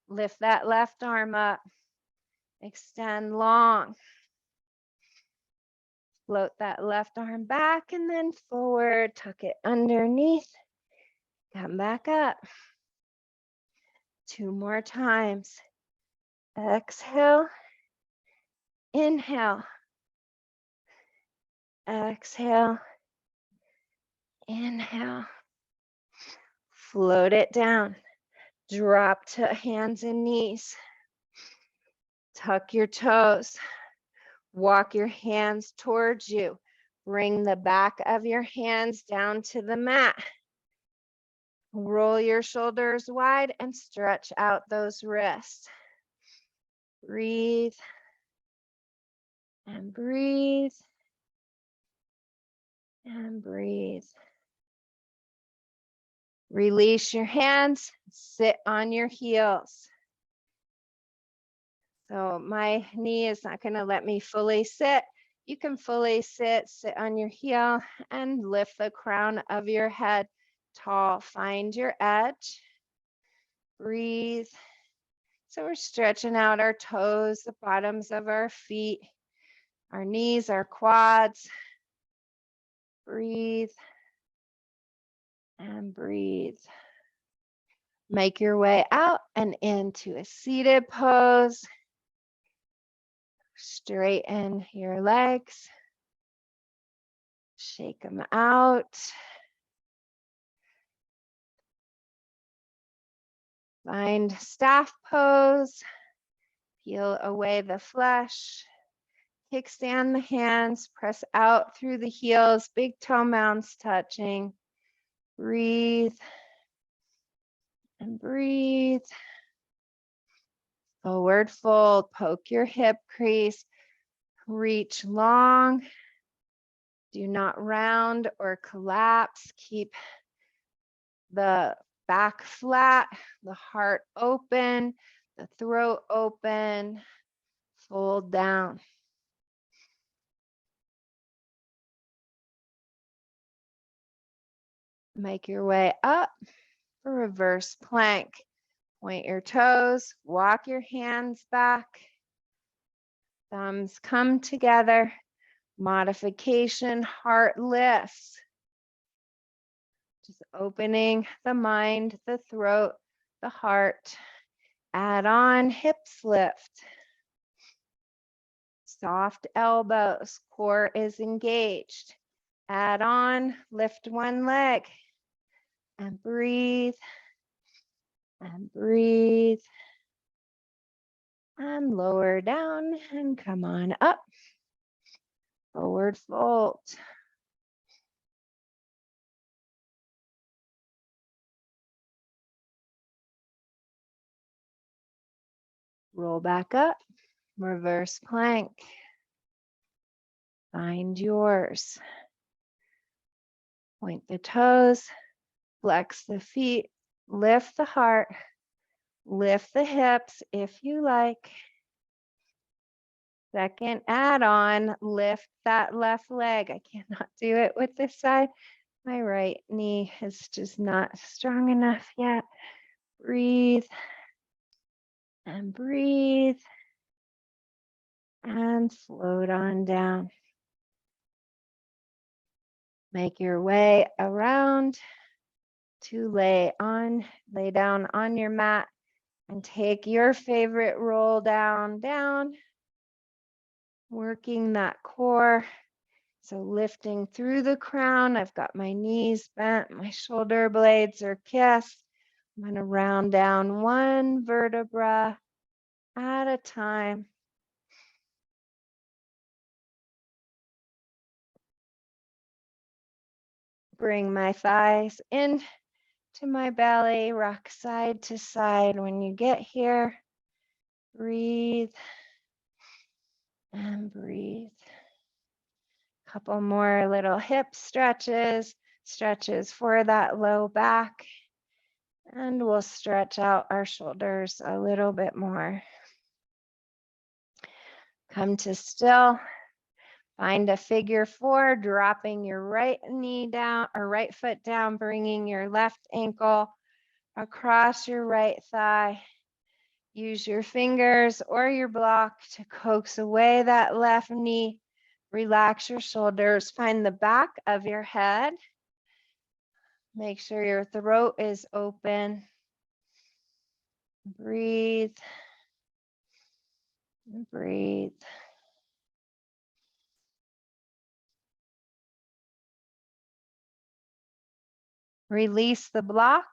Lift that left arm up. Extend long. Float that left arm back and then forward. Tuck it underneath. Come back up. 2 more times. Exhale. Inhale. Exhale. Inhale. Float it down. Drop to hands and knees. Tuck your toes. Walk your hands towards you. Bring the back of your hands down to the mat. Roll your shoulders wide and stretch out those wrists. Breathe and breathe and breathe. Release your hands, sit on your heels. So my knee is not going to let me fully sit. You can fully sit on your heel and lift the crown of your head tall. Find your edge. Breathe. So we're stretching out our toes, the bottoms of our feet, our knees, our quads. Breathe and breathe. Make your way out and into a seated pose. Straighten your legs. Shake them out. Find staff pose. Peel away the flesh. Kickstand the hands. Press out through the heels. Big toe mounds touching. Breathe and breathe. Forward fold. Poke your hip crease. Reach long. Do not round or collapse. Keep the back flat, the heart open, the throat open. Fold down. Make your way up for reverse plank. Point your toes, walk your hands back. Thumbs come together. Modification, heart lifts. Just opening the mind, the throat, the heart. Add on, hips lift. Soft elbows, core is engaged. Add on, lift one leg. And breathe. And breathe. And lower down and come on up. Forward fold. Roll back up, reverse plank. Find yours. Point the toes, flex the feet, lift the heart, lift the hips if you like. Second add on, lift that left leg. I cannot do it with this side. My right knee is just not strong enough yet. Breathe and breathe and float on down. Make your way around to lay down on your mat and take your favorite roll down, working that core. So lifting through the crown, I've got my knees bent, my shoulder blades are kissed. I'm going to round down one vertebra at a time. Bring my thighs in to my belly, rock side to side. When you get here, breathe and breathe. Couple more little hip stretches for that low back. And we'll stretch out our shoulders a little bit more. Come to still. Find a figure four, dropping your right knee down or right foot down, bringing your left ankle across your right thigh. Use your fingers or your block to coax away that left knee. Relax your shoulders. Find the back of your head. Make sure your throat is open. Breathe. And breathe. Release the block.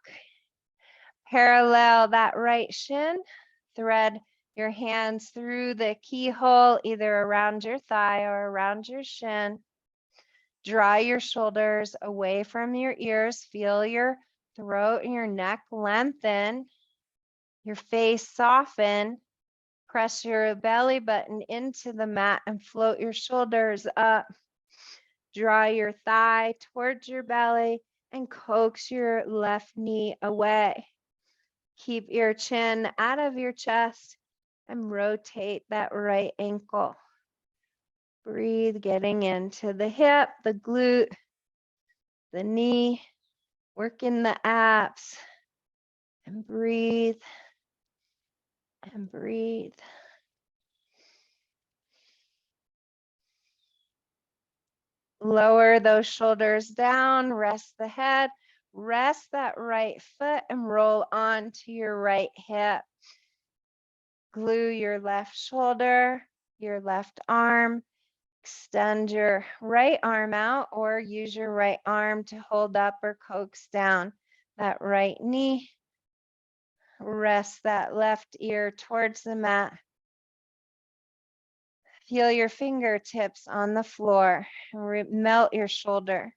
Parallel that right shin. Thread your hands through the keyhole, either around your thigh or around your shin. Draw your shoulders away from your ears. Feel your throat and your neck lengthen. Your face soften. Press your belly button into the mat and float your shoulders up. Draw your thigh towards your belly and coax your left knee away. Keep your chin out of your chest and rotate that right ankle. Breathe, getting into the hip, the glute, the knee, working the abs, and breathe, and breathe. Lower those shoulders down, rest the head, rest that right foot and roll onto your right hip. Glue your left shoulder, your left arm. Extend your right arm out or use your right arm to hold up or coax down that right knee. Rest that left ear towards the mat. Feel your fingertips on the floor. Melt your shoulder.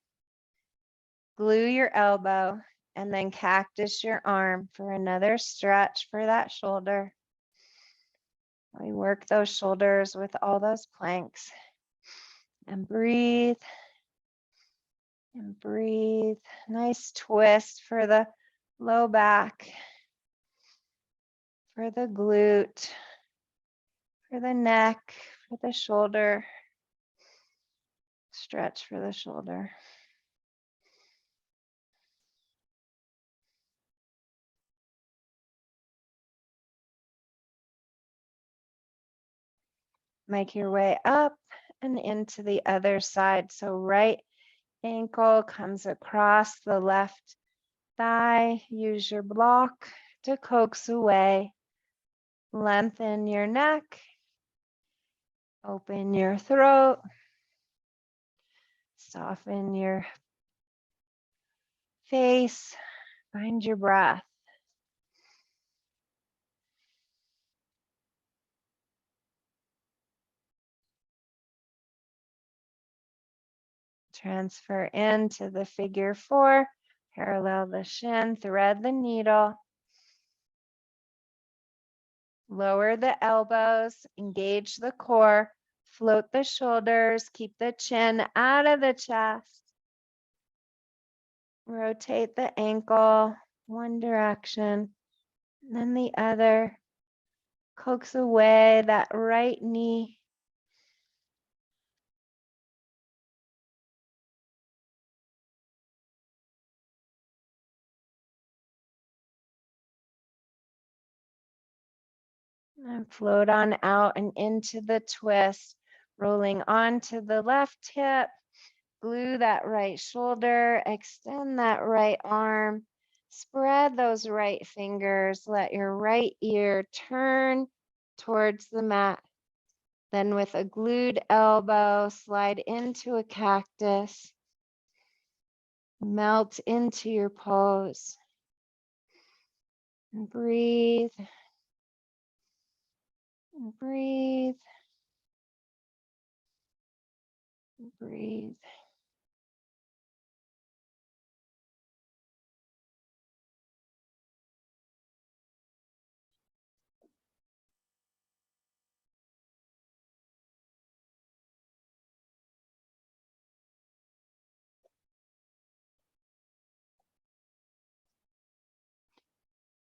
Glue your elbow and then cactus your arm for another stretch for that shoulder. We work those shoulders with all those planks. And breathe. And breathe. Nice twist for the low back, for the glute, for the neck, for the shoulder. Stretch for the shoulder. Make your way up and into the other side. So right ankle comes across the left thigh. Use your block to coax away. Lengthen your neck. Open your throat. Soften your face. Find your breath. Transfer into the figure 4. Parallel the shin. Thread the needle. Lower the elbows, engage the core, float the shoulders, keep the chin out of the chest. Rotate the ankle one direction, then the other. Coax away that right knee. And float on out and into the twist, rolling onto the left hip. Glue that right shoulder, extend that right arm, spread those right fingers, let your right ear turn towards the mat. Then with a glued elbow, slide into a cactus, melt into your pose. And breathe, and breathe, and breathe.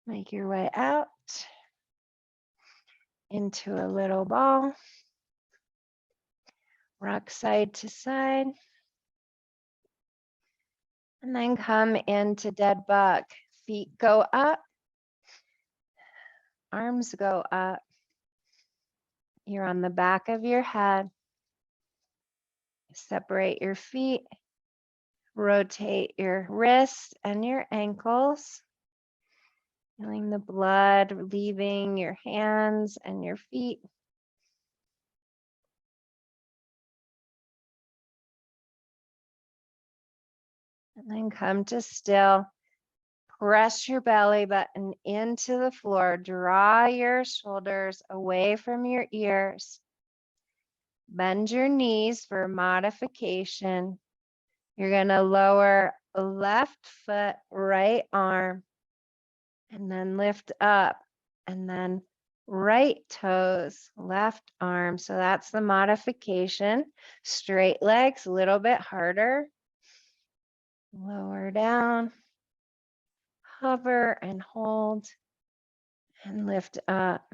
Make your way out into a little ball. Rock side to side. And then come into dead bug. Feet go up. Arms go up. You're on the back of your head. Separate your feet. Rotate your wrists and your ankles. Feeling the blood leaving your hands and your feet. And And come to still. Press your belly button into the floor. Draw your shoulders away from your ears. Bend your knees for modification. You're going to lower left foot, right arm, and then lift up, and then right toes, left arm. So that's the modification. Straight legs, a little bit harder. Lower down, hover and hold, and lift up.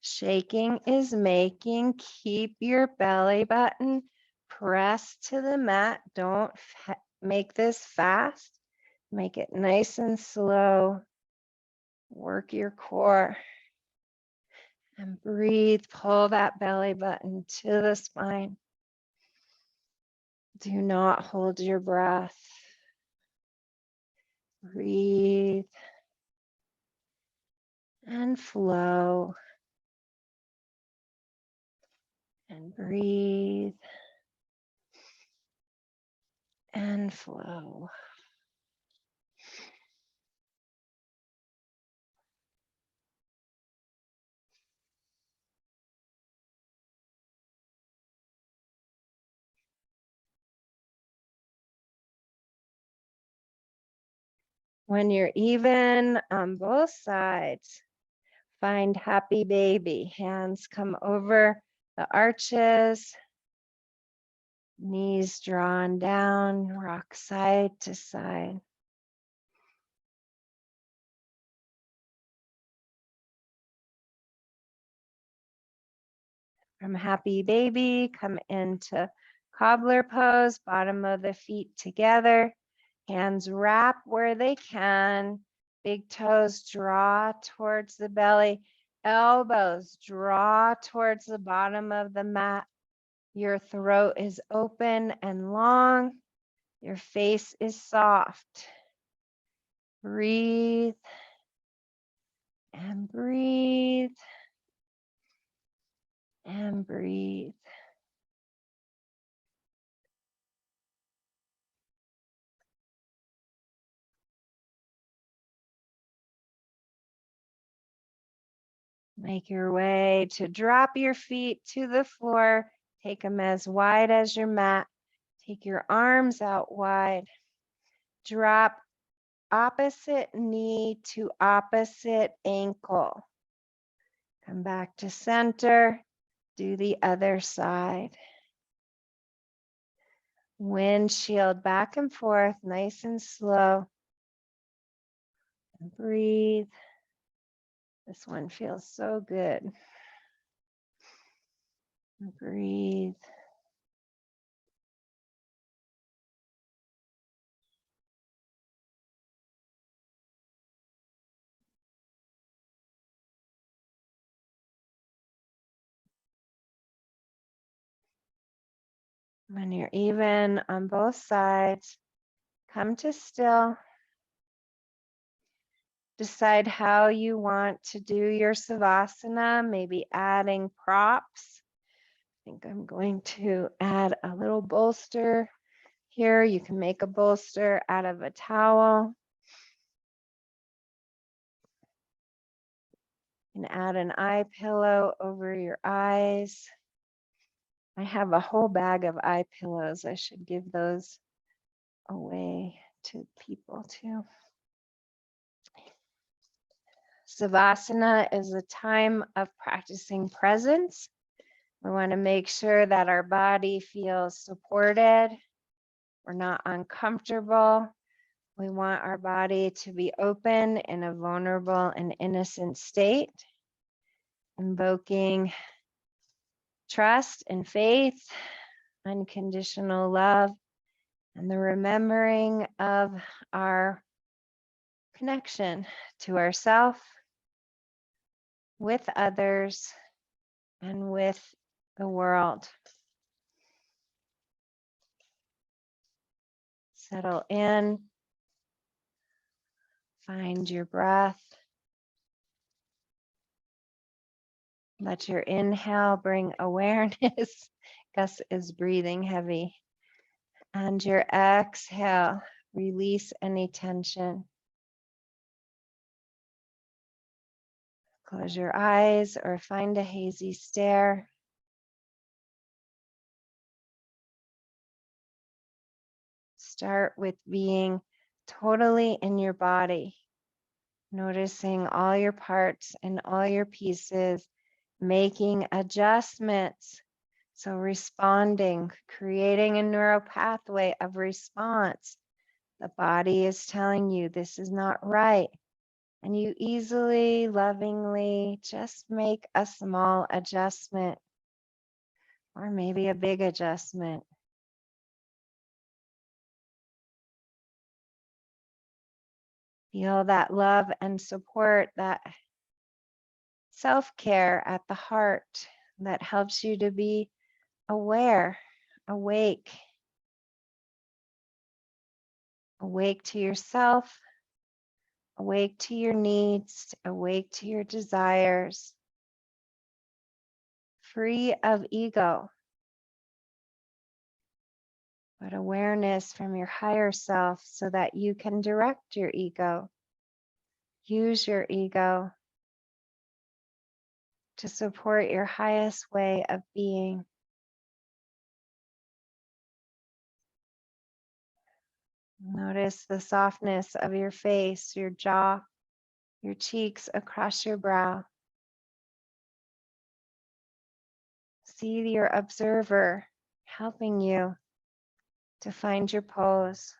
Shaking is making. Keep your belly button pressed to the mat. Don't make this fast. Make it nice and slow. Work your core. And breathe. Pull that belly button to the spine. Do not hold your breath. Breathe and flow. And breathe and flow. When you're even on both sides, find happy baby. Hands come over the arches, knees drawn down, rock side to side. From happy baby, come into cobbler pose, bottom of the feet together, hands wrap where they can, big toes draw towards the belly, elbows draw towards the bottom of the mat. Your throat is open and long, your face is soft. Breathe and breathe and breathe. Make your way to drop your feet to the floor. Take them as wide as your mat. Take your arms out wide. Drop opposite knee to opposite ankle. Come back to center. Do the other side. Windshield back and forth, nice and slow. And breathe. This one feels so good. And breathe. When you're even on both sides, come to still. Decide how you want to do your savasana, maybe adding props. I think I'm going to add a little bolster here. You can make a bolster out of a towel. You can add an eye pillow over your eyes. I have a whole bag of eye pillows. I should give those away to people too. Savasana is a time of practicing presence. We want to make sure that our body feels supported. We're not uncomfortable. We want our body to be open in a vulnerable and innocent state, invoking trust and faith, unconditional love, and the remembering of our connection to ourself, with others, and with the world. Settle in, find your breath. Let your inhale bring awareness. Gus is breathing heavy. And your exhale Release any tension. Close your eyes or find a hazy stare. Start with being totally in your body, noticing all your parts and all your pieces, making adjustments. So responding, creating a neural pathway of response. The body is telling you this is not right. And you easily, lovingly just make a small adjustment or maybe a big adjustment. Feel that love and support, that self-care at the heart that helps you to be aware, awake, awake to yourself, awake to your needs, awake to your desires, free of ego, but awareness from your higher self so that you can direct your ego, use your ego to support your highest way of being. Notice the softness of your face, your jaw, your cheeks across your brow. See your observer helping you to find your pose.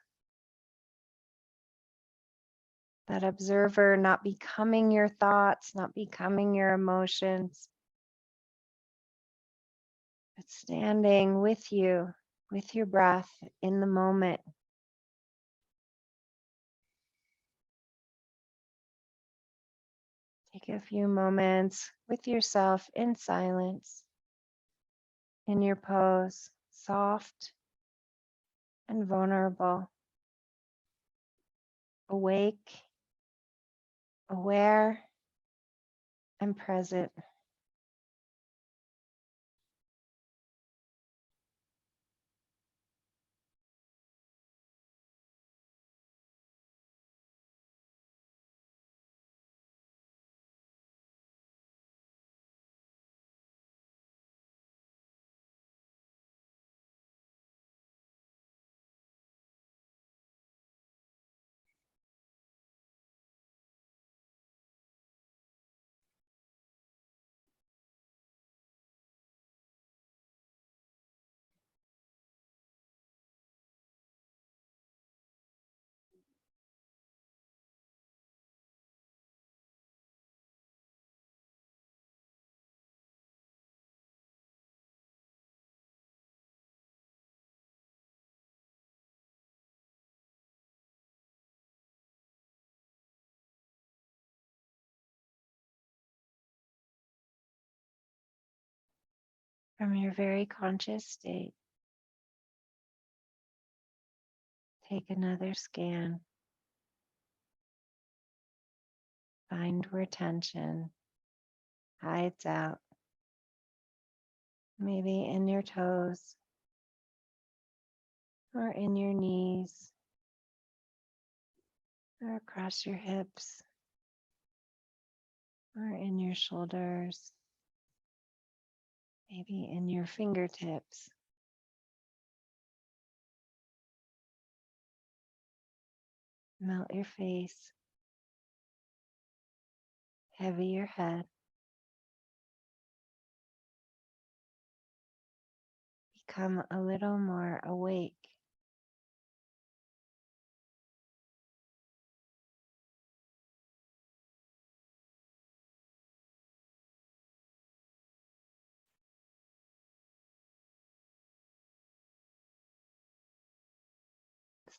That observer not becoming your thoughts, not becoming your emotions, but standing with you, with your breath in the moment. Take a few moments with yourself in silence, in your pose, soft and vulnerable, awake, aware, and present. From your very conscious state, take another scan. Find where tension hides out, maybe in your toes or in your knees or across your hips or in your shoulders, maybe in your fingertips. Melt your face, heavy your head. Become a little more awake.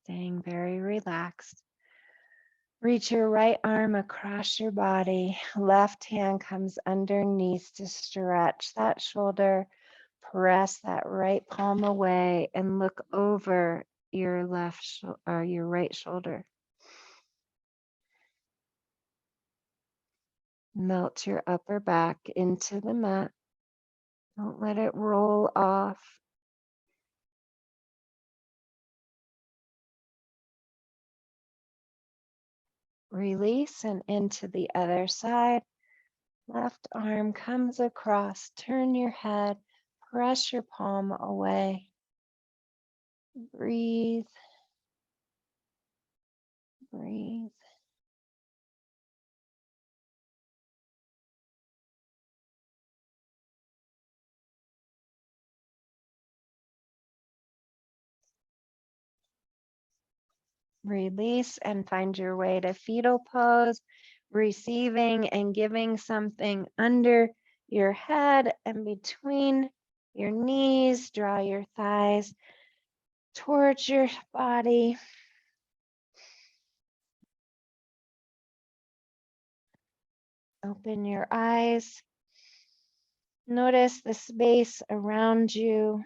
Staying very relaxed. Reach your right arm across your body. Left hand comes underneath to stretch that shoulder. Press that right palm away and look over your or your right shoulder. Melt your upper back into the mat. Don't let it roll off. Release and into the other side. Left arm comes across. Turn your head. Press your palm away. Breathe. Breathe. Release and find your way to fetal pose, receiving and giving something under your head and between your knees. Draw your thighs towards your body. Open your eyes. Notice the space around you.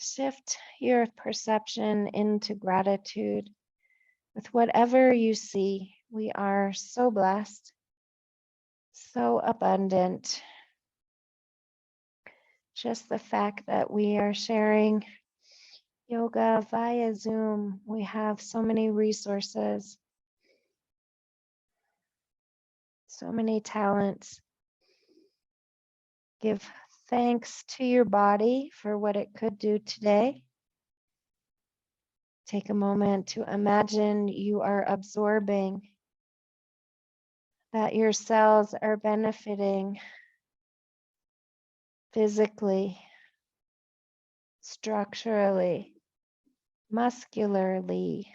Shift your perception into gratitude with whatever you see. We are so blessed, so abundant. Just the fact that we are sharing yoga via Zoom, we have so many resources, so many talents. Give thanks to your body for what it could do today. Take a moment to imagine you are absorbing, that your cells are benefiting physically, structurally, muscularly.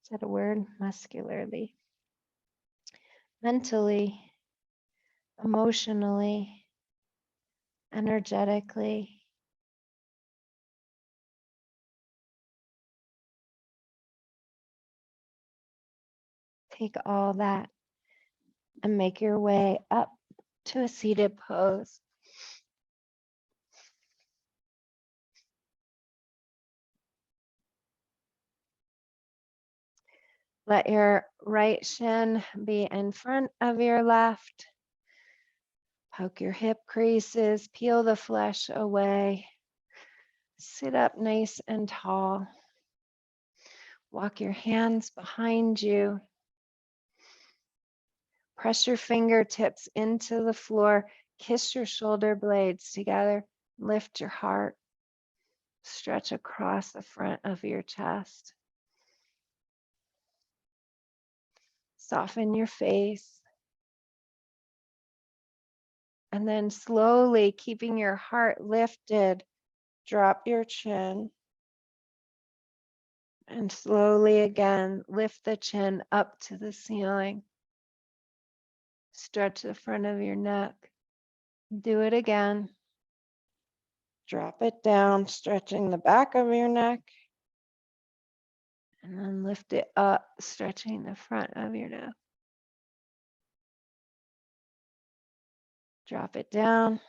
Is that a word? Muscularly. Mentally, emotionally, energetically. Take all that and make your way up to a seated pose. Let your right shin be in front of your left. Poke your hip creases, peel the flesh away. Sit up nice and tall. Walk your hands behind you. Press your fingertips into the floor. Kiss your shoulder blades together. Lift your heart. Stretch across the front of your chest. Soften your face. And then slowly, keeping your heart lifted, drop your chin. And slowly again, lift the chin up to the ceiling. Stretch the front of your neck. Do it again. Drop it down, stretching the back of your neck. And then lift it up, stretching the front of your neck. Drop it down.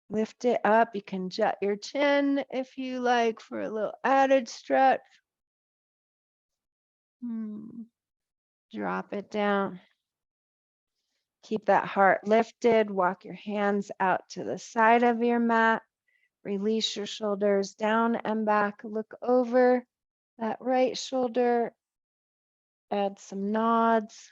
Lift it up. You can jut your chin if you like for a little added stretch. Drop it down. Keep that heart lifted. Walk your hands out to the side of your mat. Release your shoulders down and back. Look over that right shoulder. Add some nods.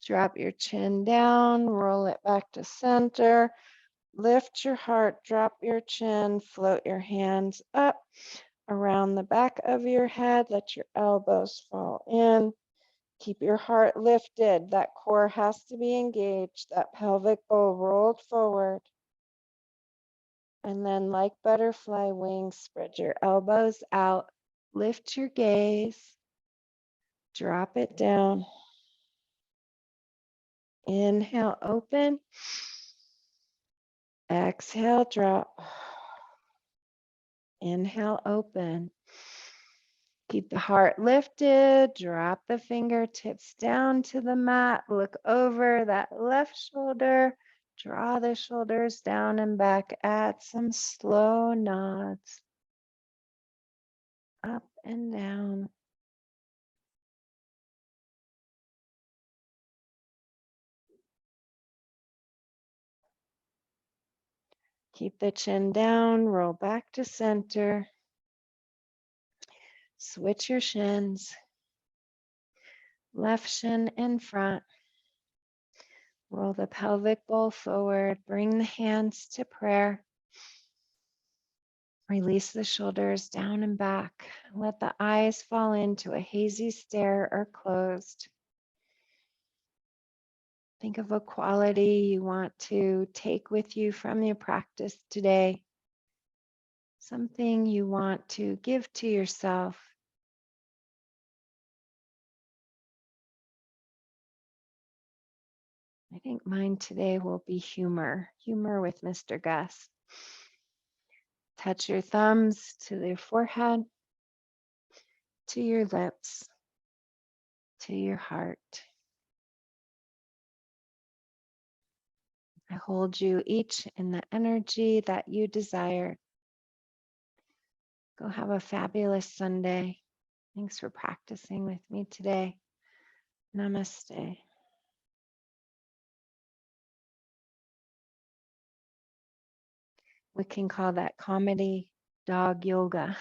Drop your chin down, roll it back to center. Lift your heart, drop your chin, float your hands up around the back of your head. Let your elbows fall in. Keep your heart lifted. That core has to be engaged. That pelvic bowl rolled forward. And then, like butterfly wings, spread your elbows out. Lift your gaze. Drop it down. Inhale, open. Exhale, drop. Inhale, open. Keep the heart lifted. Drop the fingertips down to the mat. Look over that left shoulder. Draw the shoulders down and back. Add some slow nods. Up and down. Keep the chin down, roll back to center. Switch your shins. Left shin in front. Roll the pelvic bowl forward. Bring the hands to prayer. Release the shoulders down and back. Let the eyes fall into a hazy stare or closed. Think of a quality you want to take with you from your practice today. Something you want to give to yourself. I think mine today will be humor. Humor with Mr. Gus. Touch your thumbs to your forehead, to your lips, to your heart. I hold you each in the energy that you desire. Go have a fabulous Sunday. Thanks for practicing with me today. Namaste. We can call that comedy dog yoga.